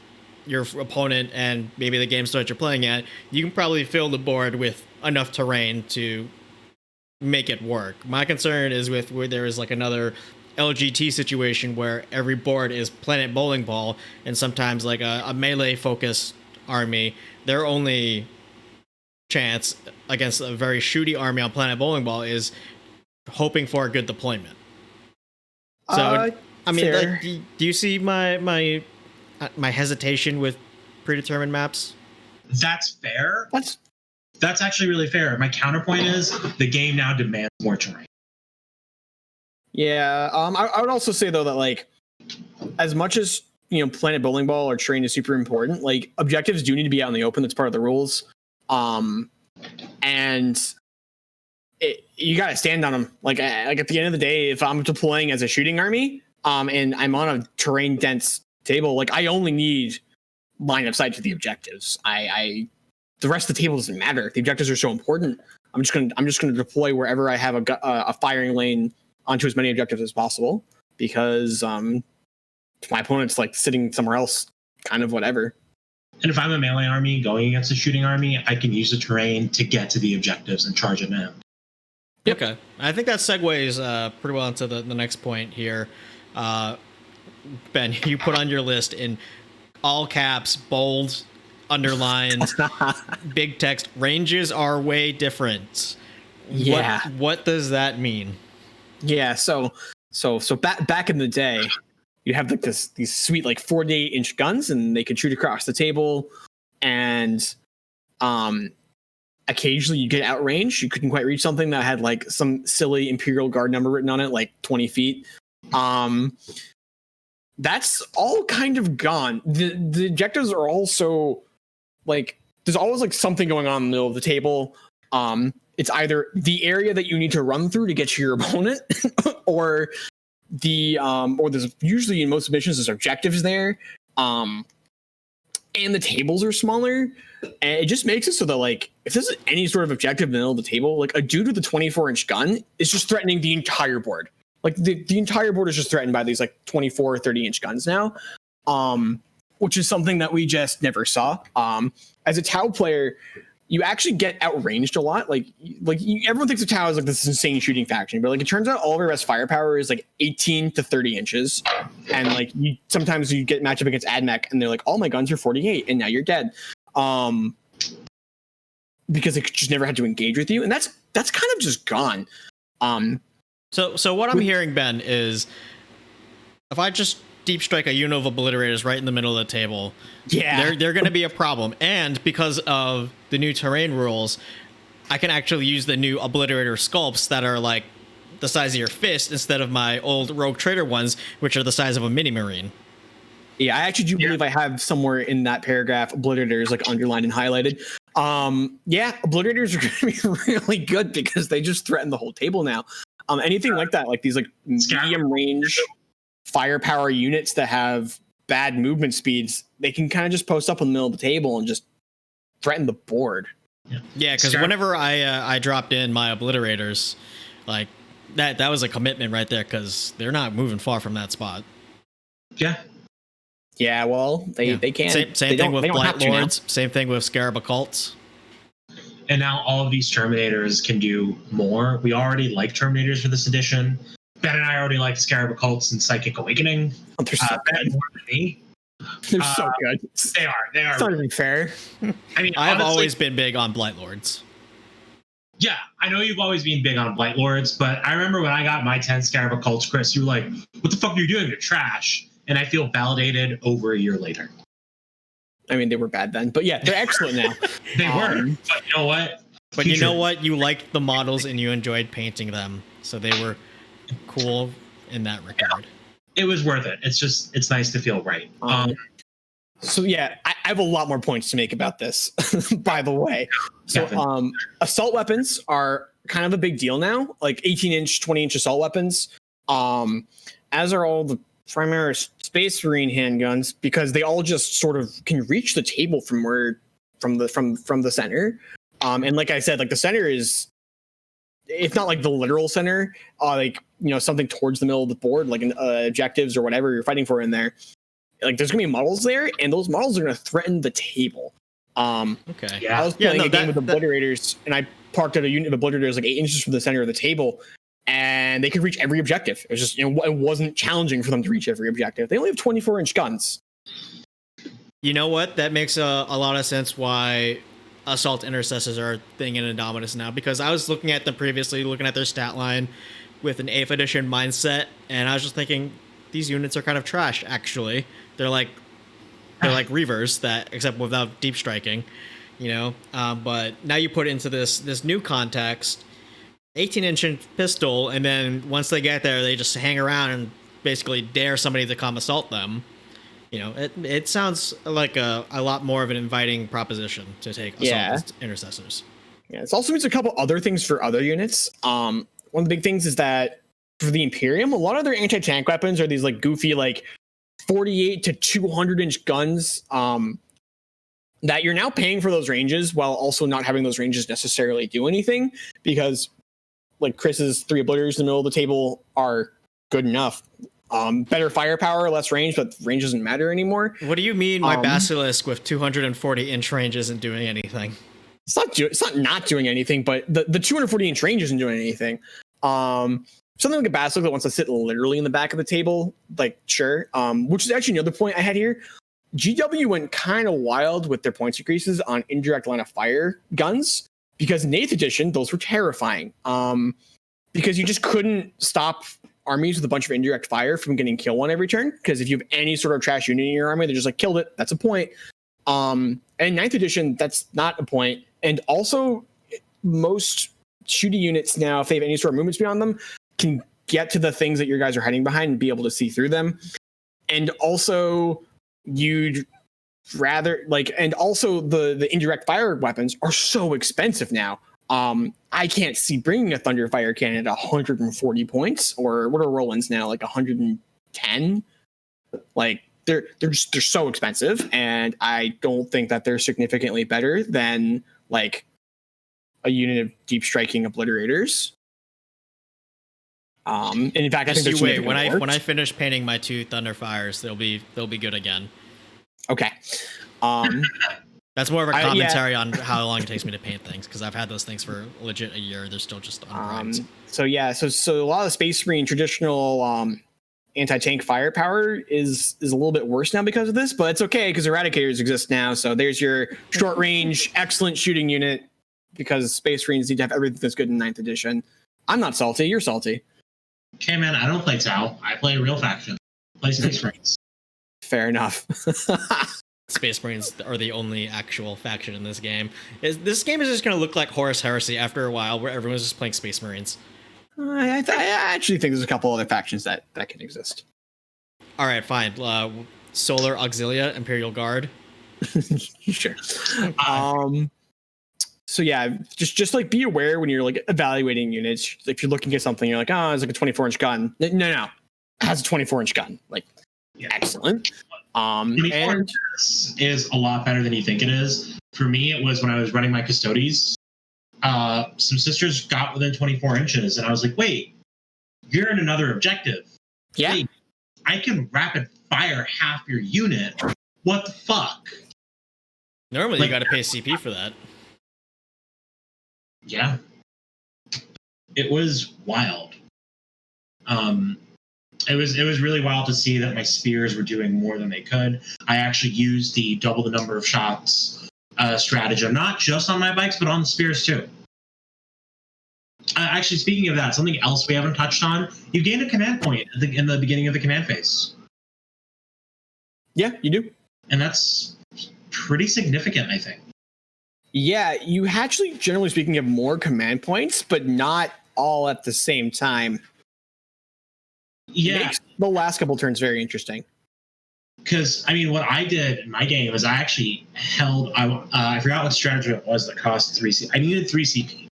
your opponent, and maybe the game start you're playing at, you can probably fill the board with enough terrain to make it work. My concern is with where there is like another LGT situation where every board is Planet Bowling Ball, and sometimes like a melee focused army, their only chance against a very shooty army on Planet Bowling Ball is hoping for a good deployment. So I mean, like, do you see my hesitation with predetermined maps? That's fair. That's actually really fair. My counterpoint is the game now demands more terrain. Yeah, I would also say though that, like, as much as, you know, Planet Bowling Ball or terrain is super important, like objectives do need to be out in the open. That's part of the rules. And you got to stand on them. Like at the end of the day, if I'm deploying as a shooting army, and I'm on a terrain dense table, like I only need line of sight to the objectives. The rest of the table doesn't matter. The objectives are so important. I'm just gonna deploy wherever I have a firing lane onto as many objectives as possible, because my opponent's like sitting somewhere else, kind of whatever. And if I'm a melee army going against a shooting army, I can use the terrain to get to the objectives and charge it in. Yep. Okay, I think that segues pretty well into the next point here. Ben, you put on your list in all caps, bold, underlined, big text, ranges are way different. Yeah. What does that mean? Yeah, so back in the day, you have like these sweet like 48-inch guns, and they could shoot across the table, and occasionally you get outrange. You couldn't quite reach something that had like some silly Imperial Guard number written on it, like 20 feet. That's all kind of gone. The objectives are also like, there's always like something going on in the middle of the table. It's either the area that you need to run through to get to your opponent, or there's usually in most missions there's objectives there. And the tables are smaller, and it just makes it so that, like, if there's any sort of objective in the middle of the table, like a dude with a 24-inch gun is just threatening the entire board. Like the entire board is just threatened by these like 24 or 30-inch guns now, which is something that we just never saw. As a Tau player, you actually get outranged a lot. Everyone thinks of Tau as like this insane shooting faction, but like it turns out all of our best firepower is like 18 to 30 inches, and like sometimes you get matched up against AdMech, and they're like, all my guns are 48, and now you're dead, because they just never had to engage with you, and that's kind of just gone. So what I'm hearing, Ben, is if I just deep strike a unit of obliterators right in the middle of the table, they're going to be a problem. And because of the new terrain rules, I can actually use the new obliterator sculpts that are like the size of your fist instead of my old Rogue Trader ones, which are the size of a mini marine. Yeah, I actually do believe I have somewhere in that paragraph obliterators like underlined and highlighted. Obliterators are going to be really good because they just threaten the whole table now. Anything like that, like these like medium range. firepower units that have bad movement speeds, they can kind of just post up in the middle of the table and just threaten the board. Yeah, because whenever I dropped in my obliterators, like that was a commitment right there, because they're not moving far from that spot. Yeah. Yeah, well, they can. Same thing with Blight Lords. Same thing with Scarab Occults. And now all of these Terminators can do more. We already like Terminators for this edition. Ben and I already like Scarab Occults and Psychic Awakening. Oh, they're so Ben good. more than me. They're so good. They are. It's not even fair. I mean, I've honestly, always been big on Blight Lords. Yeah, I know you've always been big on Blight Lords, but I remember when I got my 10 Scarab Occults, Chris, you were like, what the fuck are you doing? You're trash. And I feel validated over a year later. I mean, they were bad then, but yeah, they're excellent now. They were. But you know what? But you know what? You liked the models and you enjoyed painting them. So they were cool in that regard. It was worth it. It's nice to feel right. So yeah, I have a lot more points to make about this, by the way. So assault weapons are kind of a big deal now, like 18-inch, 20-inch assault weapons, as are all the primary Space Marine handguns, because they all just sort of can reach the table from the center. And like I said, like the center is, it's not like the literal center, like, you know, something towards the middle of the board, like objectives or whatever you're fighting for in there. Like there's gonna be models there, and those models are gonna threaten the table. Okay. Yeah. I was playing a game with obliterators, and I parked at a unit of obliterators like 8 inches from the center of the table, and they could reach every objective. It was just, you know, it wasn't challenging for them to reach every objective. They only have 24-inch guns. You know what? That makes a lot of sense why assault intercessors are a thing in Indominus now, because I was looking at them previously, looking at their stat line with an 8th edition mindset, and I was just thinking, these units are kind of trash, actually. They're like Reavers, that, except without deep striking, you know? But now you put it into this new context, 18-inch pistol, and then once they get there, they just hang around and basically dare somebody to come assault them. You know, it sounds like a lot more of an inviting proposition to take assault intercessors. Yeah, it also means a couple other things for other units. One of the big things is that for the Imperium, a lot of their anti-tank weapons are these like goofy, like 48 to 200-inch guns that you're now paying for those ranges while also not having those ranges necessarily do anything, because like Chris's 3 obliterators in the middle of the table are good enough. Better firepower, less range, but range doesn't matter anymore. What do you mean my Basilisk with 240-inch range isn't doing anything? It's not doing anything, but the 240-inch range isn't doing anything. Something like a Basilisk that wants to sit literally in the back of the table, like, sure. Which is actually another point I had here. GW went kind of wild with their points increases on indirect line of fire guns, because in 8th edition, those were terrifying. Because you just couldn't stop armies with a bunch of indirect fire from getting kill on every turn, because if you have any sort of trash unit in your army, they're just like, killed it, that's a point. And in 9th edition, that's not a point. And also, most shooty units now, if they have any sort of movement speed on them, can get to the things that your guys are hiding behind and be able to see through them. And also, you'd rather like, and also the indirect fire weapons are so expensive now. I can't see bringing a Thunderfire cannon at 140 points, or what are Roland's now, like 110. Like they're so expensive, and I don't think that they're significantly better than like a unit of deep striking obliterators. And in fact, I think you wait. When I finish painting my 2 Thunderfires, they'll be good again. Okay. That's more of a commentary on how long it takes me to paint things, because I've had those things for legit a year. They're still just unprimed. So a lot of the Space Marine traditional anti-tank firepower is a little bit worse now because of this, but it's okay because Eradicators exist now. So there's your short range, excellent shooting unit, because Space Marines need to have everything that's good in 9th edition. I'm not salty. You're salty. Okay, man, I don't play Tau. I play real faction. I play Space Marines. Fair enough. Space Marines are the only actual faction in this game. This game is just going to look like Horus Heresy after a while, where everyone's just playing Space Marines. I actually think there's a couple other factions that can exist. All right, fine. Solar Auxilia, Imperial Guard. Sure. So yeah, just like be aware when you're like evaluating units. If you're looking at something, you're like, oh, it's like a 24-inch gun. No. has a 24-inch gun. Like, excellent. And is a lot better than you think it is. For me, it was when I was running my Custodes. Some sisters got within 24 inches, and I was like, wait, you're in another objective. yeah, Wait, I can rapid fire half your unit. What the fuck? Normally, you got to pay CP for that. Yeah. It was wild. It was really wild to see that my spears were doing more than they could. I actually used the double the number of shots stratagem, not just on my bikes, but on the spears too. Actually, speaking of that, something else we haven't touched on, you gain a command point in the beginning of the command phase. Yeah, you do. And that's pretty significant, I think. Yeah, you actually, generally speaking, have more command points, but not all at the same time. Yeah. Makes the last couple turns very interesting. Because, I mean, what I did in my game is I actually held, I forgot what strategy it was that cost 3 CP. I needed 3 CP.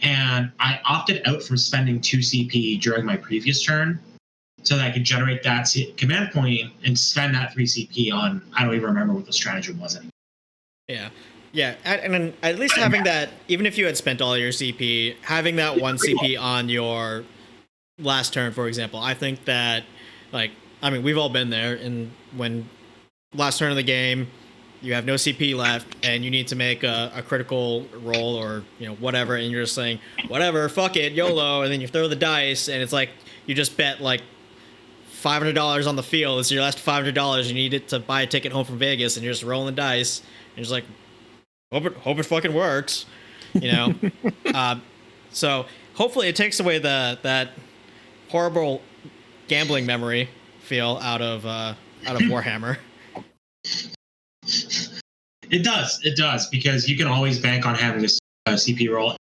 And I opted out from spending 2 CP during my previous turn so that I could generate that command point and spend that 3 CP on, I don't even remember what the stratagem was anymore. Yeah. Yeah, and then at least having that, even if you had spent all your CP, having that 1 CP on your last turn, for example, I think that, like, I mean, we've all been there, and when last turn of the game, you have no CP left, and you need to make a critical roll or, you know, whatever, and you're just saying, whatever, fuck it, YOLO, and then you throw the dice, and it's like, you just bet, like, $500 on the field. It's your last $500. You need it to buy a ticket home from Vegas, and you're just rolling the dice, and you're just like, hope it fucking works, you know. So hopefully it takes away that horrible gambling memory feel out of Warhammer. It does, because you can always bank on having a CP roll.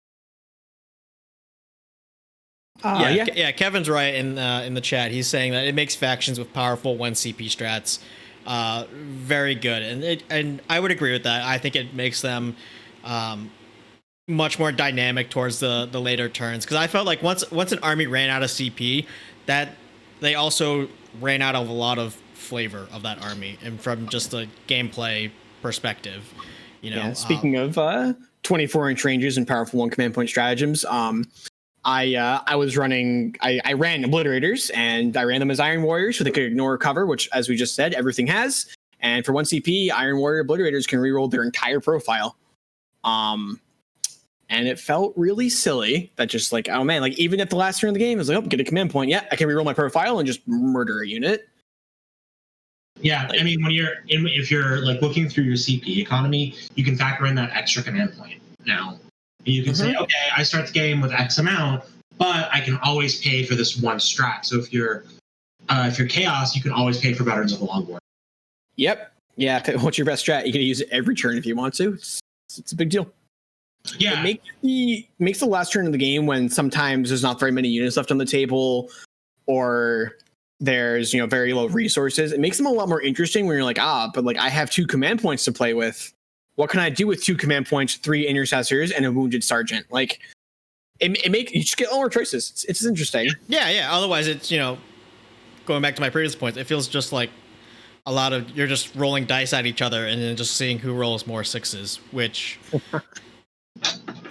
Yeah, Kevin's right in the chat. He's saying that it makes factions with powerful 1 CP strats very good, and I would agree with that. I think it makes them much more dynamic towards the later turns, because I felt like once an army ran out of CP, that they also ran out of a lot of flavor of that army, and from just a gameplay perspective, you know. Yeah, speaking of 24-inch ranges and powerful 1 command point stratagems, I was running. I ran Obliterators, and I ran them as Iron Warriors, so they could ignore cover, which, as we just said, everything has. And for 1 CP, Iron Warrior Obliterators can reroll their entire profile. And it felt really silly that just like, oh man, like even at the last turn of the game, it was like, oh, get a command point. Yeah, I can reroll my profile and just murder a unit. Yeah, I mean, if you're like looking through your CP economy, you can factor in that extra command point now. You can say, okay, I start the game with X amount, but I can always pay for this 1 strat. So if you're Chaos, you can always pay for Veterans of the Longboard. Yep. Yeah. What's your best strat? You can use it every turn if you want to. It's a big deal. Yeah. It makes the last turn of the game, when sometimes there's not very many units left on the table, or there's, you know, very low resources. It makes them a lot more interesting when you're like, but like I have 2 command points to play with. What can I do with 2 command points, 3 intercessors, and a wounded sergeant? Like, it makes you just get all more choices. It's interesting. Yeah. Otherwise, it's, you know, going back to my previous points, it feels just like a lot of you're just rolling dice at each other and then just seeing who rolls more 6s. Which,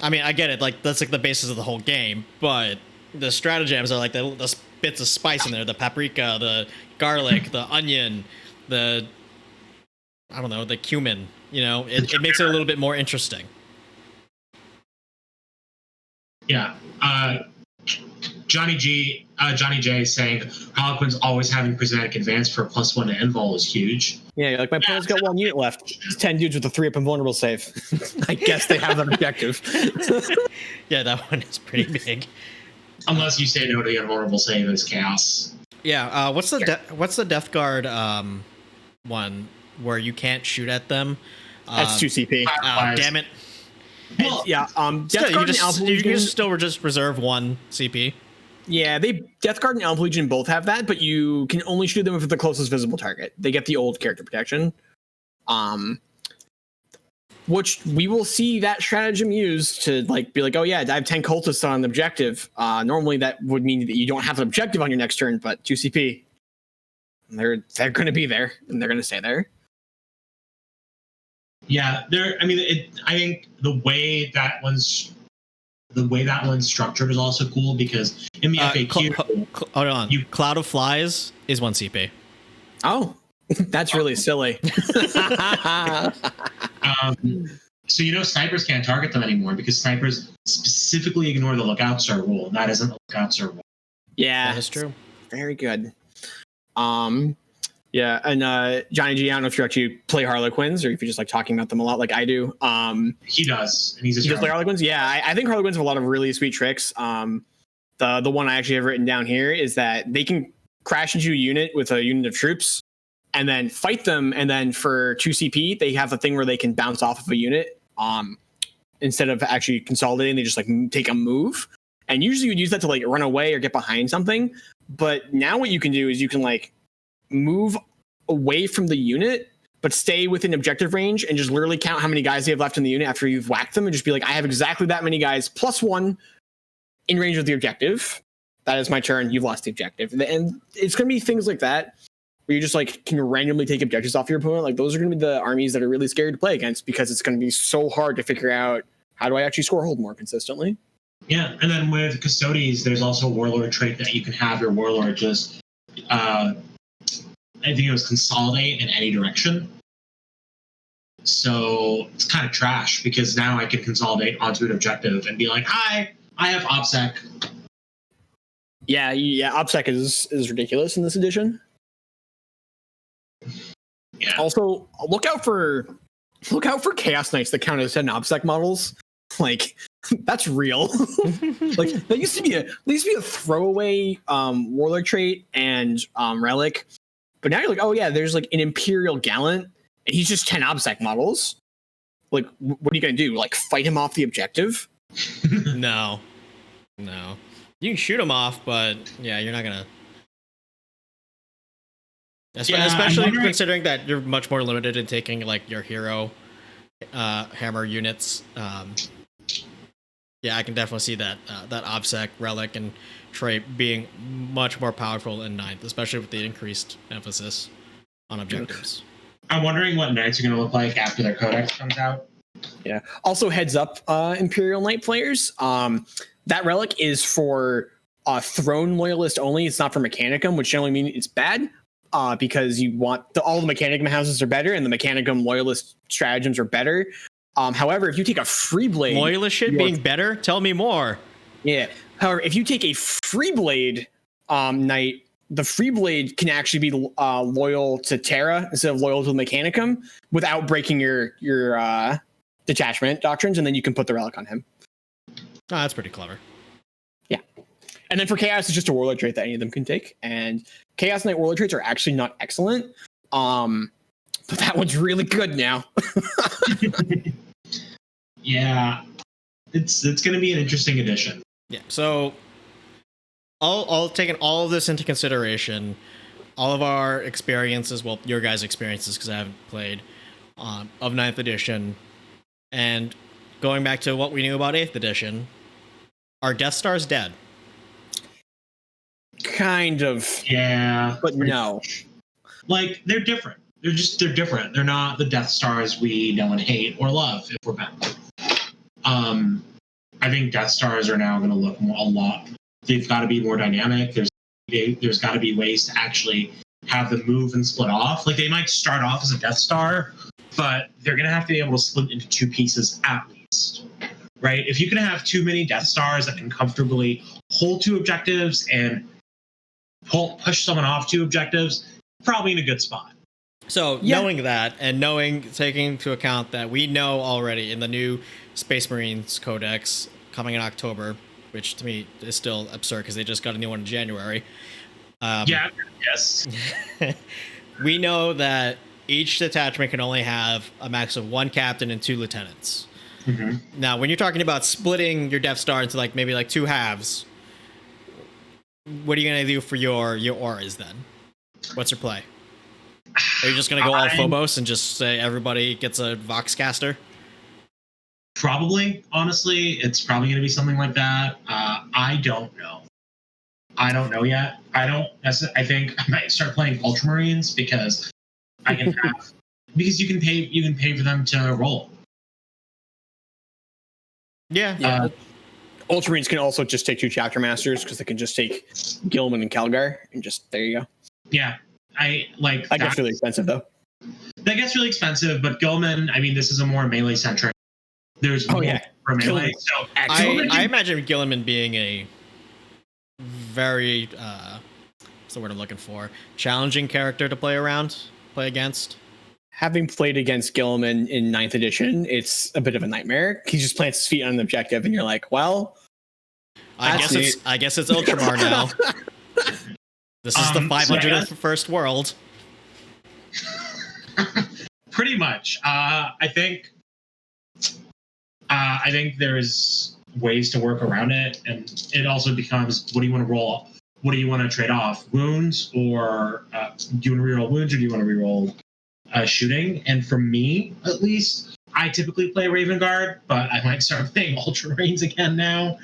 I mean, I get it. Like, that's like the basis of the whole game, but the stratagems are like the bits of spice in there: the paprika, the garlic, the onion, the cumin. You know, it makes it a little bit more interesting. Yeah. Johnny J saying Harlequin's always having prismatic advance for +1 to invul is huge. Yeah, like my opponent's got 1 unit left. It's 10 dudes with a 3-up invulnerable save. I guess they have that objective. Yeah, that one is pretty big. Unless you say no to the invulnerable save as Chaos. Yeah. What's the Death Guard one where you can't shoot at them? That's 2 CP. Oh, damn it. Well, yeah. Death Guard you can still just reserve 1 CP. Yeah, Death Guard and Alpha Legion both have that, but you can only shoot them if it's the closest visible target. They get the old character protection. which we will see that stratagem used to like be like, oh yeah, I have 10 cultists on an objective. Normally that would mean that you don't have an objective on your next turn, but 2CP, they're going to be there and they're going to stay there. Yeah, I think the way that one's structured is also cool because in the FAQ, hold on, Cloud of Flies is 1 CP. Oh, that's really silly. So snipers can't target them anymore because snipers specifically ignore the lookout star rule. That isn't the lookout star rule. Yeah, that is true. Very good. Yeah, and Johnny G, I don't know if you actually play Harlequins or if you're just like talking about them a lot like I do. He does, and he does play Harlequins. Yeah, I think Harlequins have a lot of really sweet tricks. The one I actually have written down here is that they can crash into a unit with a unit of troops and then fight them, and then for 2CP they have a thing where they can bounce off of a unit. Instead of actually consolidating, they just like take a move. And usually you'd use that to like run away or get behind something. But now what you can do is you can like move away from the unit, but stay within objective range and just literally count how many guys they have left in the unit after you've whacked them and just be like, I have exactly that many guys plus 1 in range of the objective. That is my turn. You've lost the objective. And it's going to be things like that where you just like can randomly take objectives off your opponent. Like those are going to be the armies that are really scary to play against because it's going to be so hard to figure out how do I actually score hold more consistently. Yeah, and then with Custodes, there's also a Warlord trait that you can have your Warlord just, I think it was consolidate in any direction. So it's kind of trash because now I can consolidate onto an objective and be like, hi, I have OPSEC. Yeah, OPSEC is ridiculous in this edition. Yeah. Also, look out for Chaos Knights that count as 10 OPSEC models. Like that's real. Like that used to be a throwaway warlord trait and relic, but now you're like, oh yeah, there's like an Imperial Gallant and he's just 10 OBSEC models. Like, what are you gonna do? Like fight him off the objective? No. You can shoot him off, but yeah, you're not gonna. Especially considering that you're much more limited in taking like your hero hammer units. Yeah, I can definitely see that that OBSEC relic and trait being much more powerful in 9th, especially with the increased emphasis on objectives. I'm wondering what Knights are going to look like after their Codex comes out. Yeah. Also, heads up, Imperial Knight players. That relic is for Throne Loyalist only. It's not for Mechanicum, which generally means it's bad. Because you want all the Mechanicum houses are better and the Mechanicum Loyalist stratagems are better. However, if you take a free blade, loyalist shit being better, tell me more. Yeah. However, if you take a free blade knight, the free blade can actually be loyal to Terra instead of loyal to the Mechanicum without breaking your detachment doctrines, and then you can put the relic on him. Oh, that's pretty clever. Yeah. And then for Chaos, it's just a warlord trait that any of them can take. And Chaos Knight warlord traits are actually not excellent. But that one's really good now. Yeah. It's going to be an interesting addition. Yeah. So all taking all of this into consideration, all of our experiences, well, your guys' experiences, because I haven't played, of 9th edition, and going back to what we knew about 8th edition, are Death Stars dead? Kind of. Yeah. But no. Like, they're different. They're different. They're not the Death Stars we know and hate or love, if we're bad. I think Death Stars are now going to look a lot. They've got to be more dynamic. There's got to be ways to actually have them move and split off. Like, they might start off as a Death Star, but they're going to have to be able to split into 2 pieces at least. Right? If you can have too many Death Stars that can comfortably hold 2 objectives and push someone off 2 objectives, probably in a good spot. So knowing that and taking into account that we know already in the new Space Marines Codex coming in October, which to me is still absurd because they just got a new one in January. Yes. We know that each detachment can only have a max of 1 captain and 2 lieutenants. Mm-hmm. Now, when you're talking about splitting your Death Star into maybe 2 halves, what are you gonna do for your auras then? What's your play? Are you just gonna go all Phobos and just say everybody gets a Voxcaster? Probably, honestly, it's probably going to be something like that. I don't know. I don't know yet. I think I might start playing Ultramarines because I can have because you can pay for them to roll. Yeah. Yeah. Ultramarines can also just take 2 chapter masters because they can just take Gilman and Calgar and just there you go. Yeah, I like That gets really expensive though. That gets really expensive, but Gilman, I mean, this is a more melee centric. There's more for melee. Gilman. So I imagine Gilliman being a very what's the word I'm looking for? Challenging character to play against. Having played against Gilliman in 9th edition, it's a bit of a nightmare. He just plants his feet on an objective, and you're like, well, I guess it's Ultramar now. This is the 501st world. Pretty much. I think there's ways to work around it, and it also becomes what do you want to roll? What do you want to trade off? Wounds, or do you want to reroll wounds, or do you want to reroll shooting? And for me, at least, I typically play Raven Guard, but I might start playing Ultramarines again now.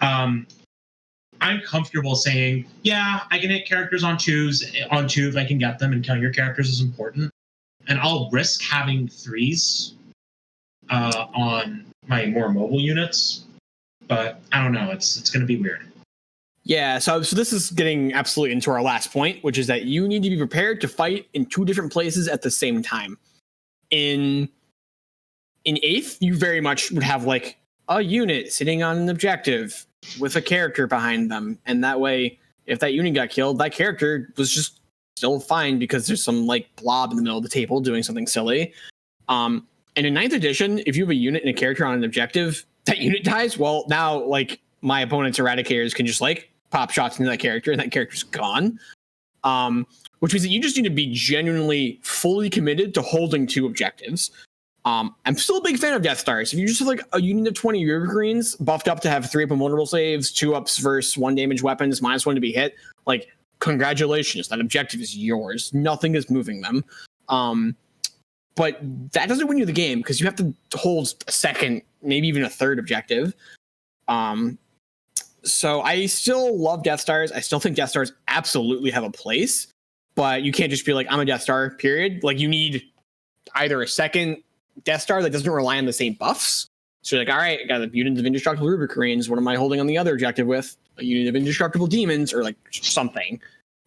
I'm comfortable saying, yeah, I can hit characters on twos if I can get them, and killing your characters is important. And I'll risk having 3s on my more mobile units, but I don't know. It's going to be weird. Yeah, so this is getting absolutely into our last point, which is that you need to be prepared to fight in 2 different places at the same time. In 8th, you very much would have like a unit sitting on an objective with a character behind them, and that way, if that unit got killed, that character was just still fine because there's some like blob in the middle of the table doing something silly. And in 9th edition, if you have a unit and a character on an objective, that unit dies. Well, now like my opponent's eradicators can just like pop shots into that character and that character's gone. Which means that you just need to be genuinely fully committed to holding 2 objectives. I'm still a big fan of Death Stars. If you just have like a unit of 20 River Greens buffed up to have 3 up invulnerable saves, 2 ups versus 1 damage weapons, -1 to be hit, like congratulations, that objective is yours. Nothing is moving them. But that doesn't win you the game because you have to hold a second, maybe even a third objective. So I still love Death Stars. I still think Death Stars absolutely have a place, but you can't just be like, I'm a Death Star, period. Like you need either a second Death Star that doesn't rely on the same buffs. So you're like, all right, I got a unit of indestructible Rubicarines. What am I holding on the other objective with? A unit of indestructible demons or like something.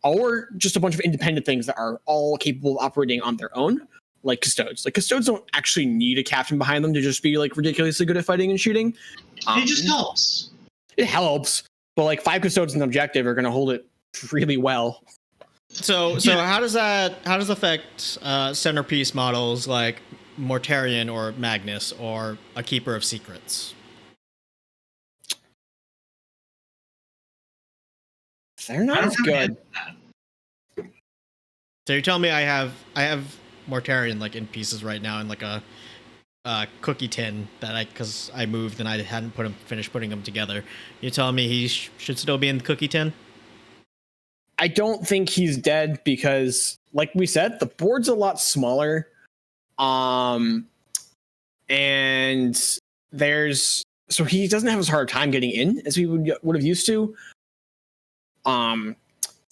Or just a bunch of independent things that are all capable of operating on their own, like Custodes. Like Custodes don't actually need a captain behind them to just be like ridiculously good at fighting and shooting. It just helps. It helps, but like 5 Custodes in the objective are going to hold it really well. So how does that affect centerpiece models like Mortarion or Magnus or a Keeper of Secrets? They're not as good. So you're telling me I have Mortarion like in pieces right now in like a cookie tin that because I moved and I hadn't finished putting them together. You're telling me he should still be in the cookie tin? I don't think he's dead because, like we said, the board's a lot smaller. And so he doesn't have as hard a time getting in as we would have used to. And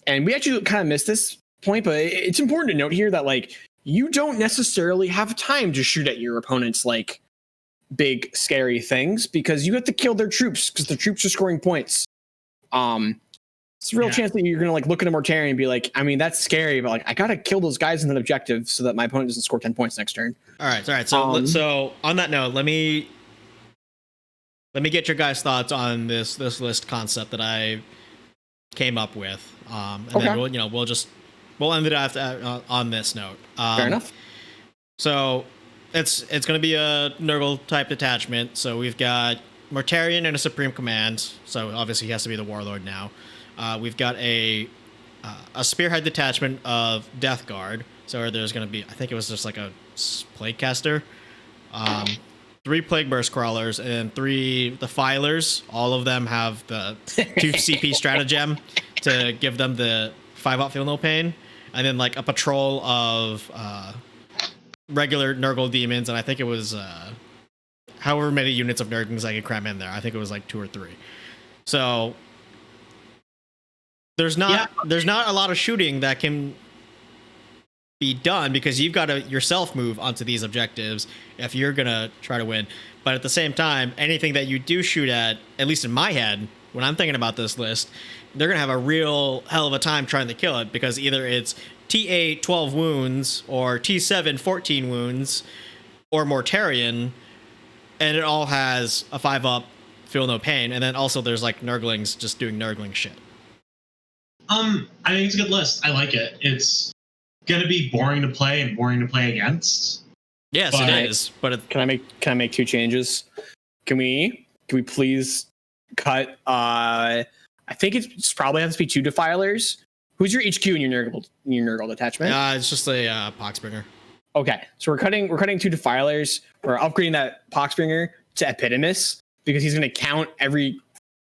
we actually kind of missed this point, but it's important to note here that like you don't necessarily have time to shoot at your opponent's like big scary things because you have to kill their troops because the troops are scoring points. It's a real chance that you're gonna like look at a Mortarion and be like, I mean, that's scary, but like I gotta kill those guys in that objective so that my opponent doesn't score 10 points next turn. All right. So on that note, let me get your guys' thoughts on this list concept that I came up with, and then we'll end it on this note. Fair enough. So it's going to be a Nurgle type detachment. So we've got Mortarion and a Supreme Command. So obviously he has to be the Warlord now. We've got a Spearhead detachment of Death Guard. So there's going to be, I think it was just like a Plague Caster, 3 Plague Burst Crawlers, and 3 Defilers. All of them have the 2 CP Stratagem to give them the 5-out Feel No Pain. And then like a patrol of regular Nurgle demons, and I think it was however many units of Nurglings I could cram in there. I think it was like 2 or 3. So there's not a lot of shooting that can be done because you've got to yourself move onto these objectives if you're gonna try to win. But at the same time, anything that you do shoot at least in my head, when I'm thinking about this list, they're gonna have a real hell of a time trying to kill it because either it's T8 12 wounds or T7 14 wounds or Mortarion, and it all has a 5-up, feel no pain, and then also there's like Nurglings just doing Nurgling shit. I think it's a good list. I like it. It's gonna be boring to play and boring to play against. Yes, it is. But can I make 2 changes? Can we please cut? I think it's probably has to be 2 Defilers. Who's your HQ in your Nurgle detachment? It's just a Poxbringer. Okay, so we're cutting 2 Defilers. We're upgrading that Poxbringer to Epidemius because he's going to count every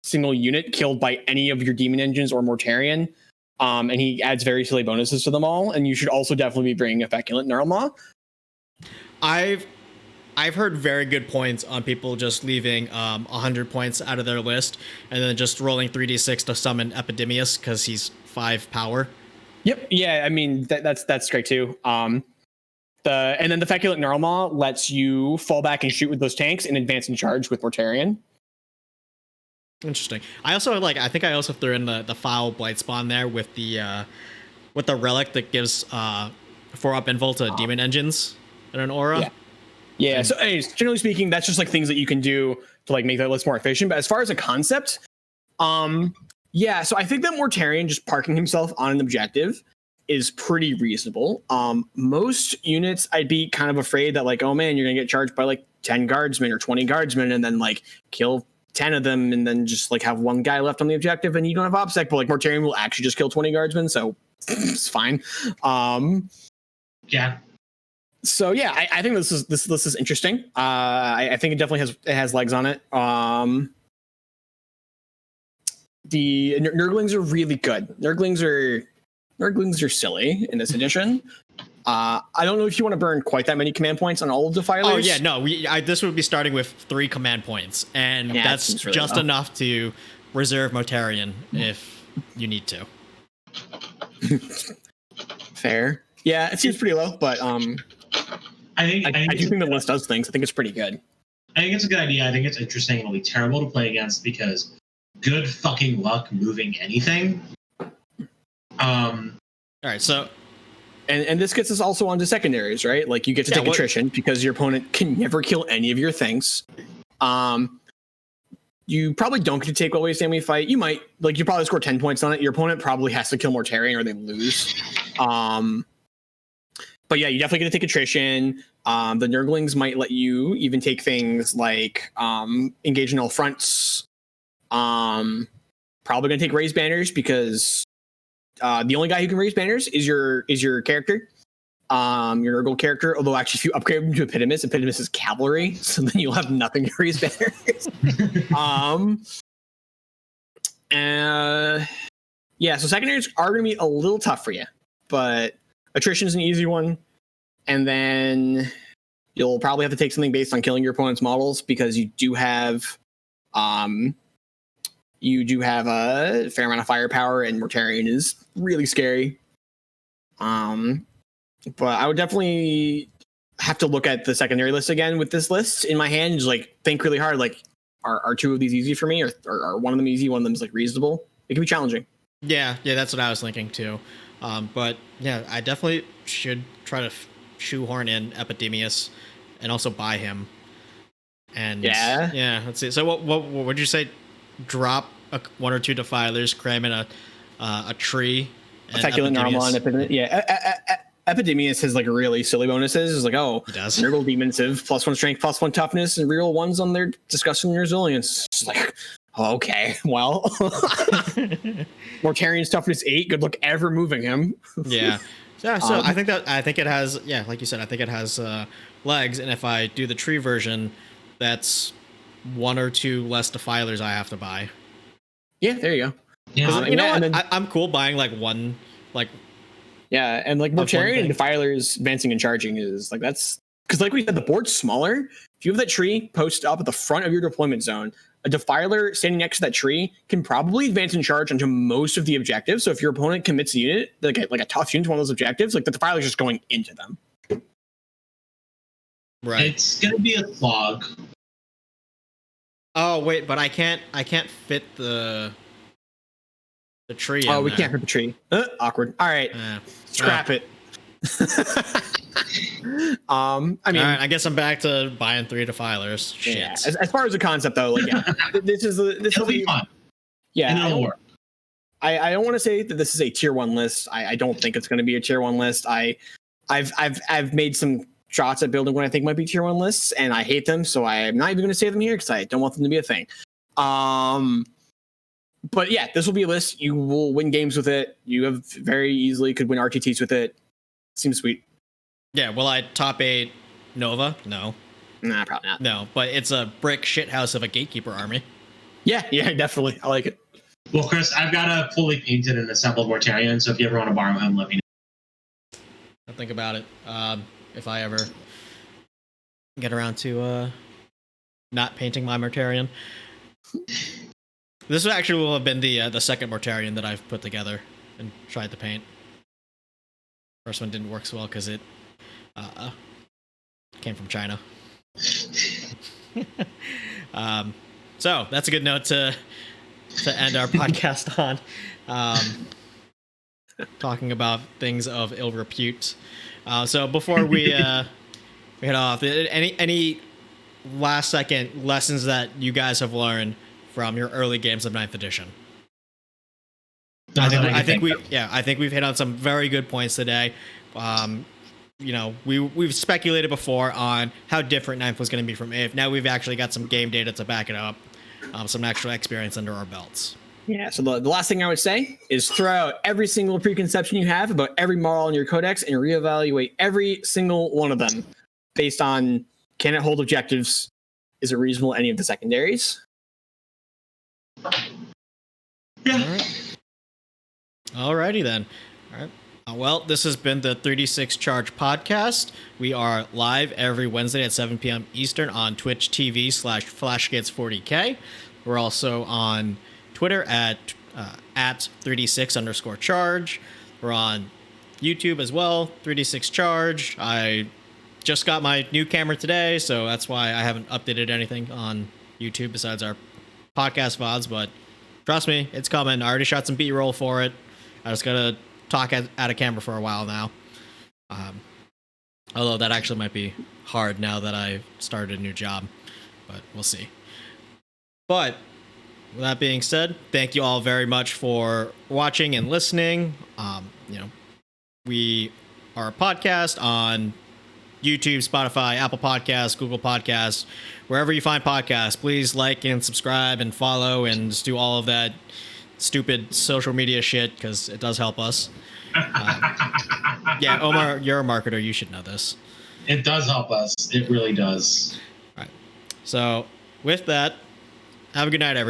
single unit killed by any of your Demon Engines or Mortarion. And he adds very silly bonuses to them all. And you should also definitely be bringing a Feculent Gnarlmaw. I've heard very good points on people just leaving 100 points out of their list and then just rolling 3d6 to summon Epidemius because he's 5 power. Yep. Yeah. I mean that's great too. And then the Feculent Gnarlmaw lets you fall back and shoot with those tanks and advance and charge with Mortarion. Interesting. I think I also threw in the Foul Blight Spawn there with the relic that gives 4-up invul to Demon Engines and an aura. Yeah. So anyways, generally speaking, that's just like things that you can do to like make that list more efficient. But as far as a concept, so I think that Mortarion just parking himself on an objective is pretty reasonable. Most units I'd be kind of afraid that like, oh man, you're gonna get charged by like 10 guardsmen or 20 guardsmen and then like kill 10 of them and then just like have one guy left on the objective and you don't have OBSEC, but like Mortarion will actually just kill 20 guardsmen, so it's fine. Yeah. So yeah, I think this list is interesting. I think it definitely has legs on it. The Nurglings are really good. Nurglings are silly in this edition. I don't know if you want to burn quite that many command points on all of the Defilers. Oh yeah, no. This would be starting with 3 command points, and that's really just enough to reserve Mortarion if you need to. Fair. Yeah, it seems pretty low, but I do think the list does things. I think it's pretty good. I think it's a good idea. I think it's interesting. It'll be terrible to play against because good fucking luck moving anything. All right, so. And this gets us also onto secondaries, right? Like you get to take attrition because your opponent can never kill any of your things. You probably don't get to take Well-Way Stanley Fight. You might, like, you probably score 10 points on it. Your opponent probably has to kill Mortarion or they lose. But yeah, you definitely get to take attrition. The Nurglings might let you even take things like engage in all fronts. Probably going to take raise banners because the only guy who can raise banners is your character, your Nurgle character. Although actually, if you upgrade him to Epidemius is cavalry, so then you'll have nothing to raise banners. Yeah, so secondaries are going to be a little tough for you, but attrition is an easy one, and then you'll probably have to take something based on killing your opponent's models because you do have a fair amount of firepower, and Mortarion is really scary. But I would definitely have to look at the secondary list again with this list in my hand. Just like think really hard. Like, are 2 of these easy for me, or are one of them easy? One of them is like reasonable. It can be challenging. Yeah, that's what I was thinking too. But yeah, I definitely should try to shoehorn in Epidemius and also buy him. And yeah, let's see. So what would you say? Drop 1 or 2 Defilers, cram in a tree. Feculent Gnarlmaw and Epidemius. Yeah, Epidemius has like really silly bonuses. It's like, oh, he does. Nurgle Demon Civ, +1 strength, +1 toughness, and reroll 1s on their disgusting resilience. It's like, oh, okay, well, Mortarion's toughness 8. Good luck ever moving him. Yeah. Yeah, so I think it has, like you said, I think it has legs, and if I do the tree version, that's 1 or 2 less Defilers I have to buy. Yeah, there you go. Yeah, you know what? I'm cool buying like 1, like. Yeah, and like Mortarion and Defilers advancing and charging is like that's Because like we said, the board's smaller. If you have that tree posted up at the front of your deployment zone, a defiler standing next to that tree can probably advance and charge onto most of the objectives. So if your opponent commits a unit, like a tough unit to one of those objectives, like the defiler is just going into them. Right. It's gonna be a clog. Oh wait, but I can't fit the tree. Oh, we can't hit the tree. Awkward. All right, scrap it. I mean, all right, I guess I'm back to buying 3 defilers. Shit. Yeah. As far as the concept though, like this It'll be fun. Yeah, and it'll work. I don't want to say that this is a tier 1 list. I don't think it's going to be a tier 1 list. I've made some shots at building what I think might be tier 1 lists, and I hate them, so I'm not even going to say them here because I don't want them to be a thing. But yeah, this will be a list. You will win games with it. You have very easily could win RTTs with it. Seems sweet. Yeah, will I top 8 Nova? No. Nah, probably not. No, but it's a brick shithouse of a gatekeeper army. Yeah, definitely. I like it. Well, Chris, I've got a fully painted and assembled Mortarion, so if you ever want to borrow him, let me know. I'll think about it. If I ever get around to not painting my Mortarion. This actually will have been the second Mortarion that I've put together and tried to paint. First one didn't work so well because it came from China. So that's a good note to end our podcast on. Talking about things of ill repute. So before we head off, any last second lessons that you guys have learned from your early games of 9th edition? I think we've hit on some very good points today. We've speculated before on how different 9th was going to be from 8th. Now we've actually got some game data to back it up, some actual experience under our belts. Yeah, so the last thing I would say is throw out every single preconception you have about every model in your codex and reevaluate every single one of them based on, can it hold objectives? Is it reasonable any of the secondaries? Yeah. Alrighty then. All right. Well, this has been the 3D6 Charge podcast. We are live every Wednesday at 7 p.m. Eastern on Twitch TV/FlashGates40K. We're also on Twitter at 3D6_charge. We're on YouTube as well, 3D6 Charge. I just got my new camera today, so that's why I haven't updated anything on YouTube besides our podcast VODs, but trust me, it's coming. I already shot some B-roll for it. I just gotta talk at a camera for a while now. Although that actually might be hard now that I started a new job, but we'll see. But with that being said, thank you all very much for watching and listening. We are a podcast on YouTube, Spotify, Apple Podcasts, Google Podcasts, wherever you find podcasts. Please like and subscribe and follow and just do all of that stupid social media shit because it does help us. Yeah, Omar, you're a marketer. You should know this. It does help us. It really does. All right. So with that, have a good night, everyone.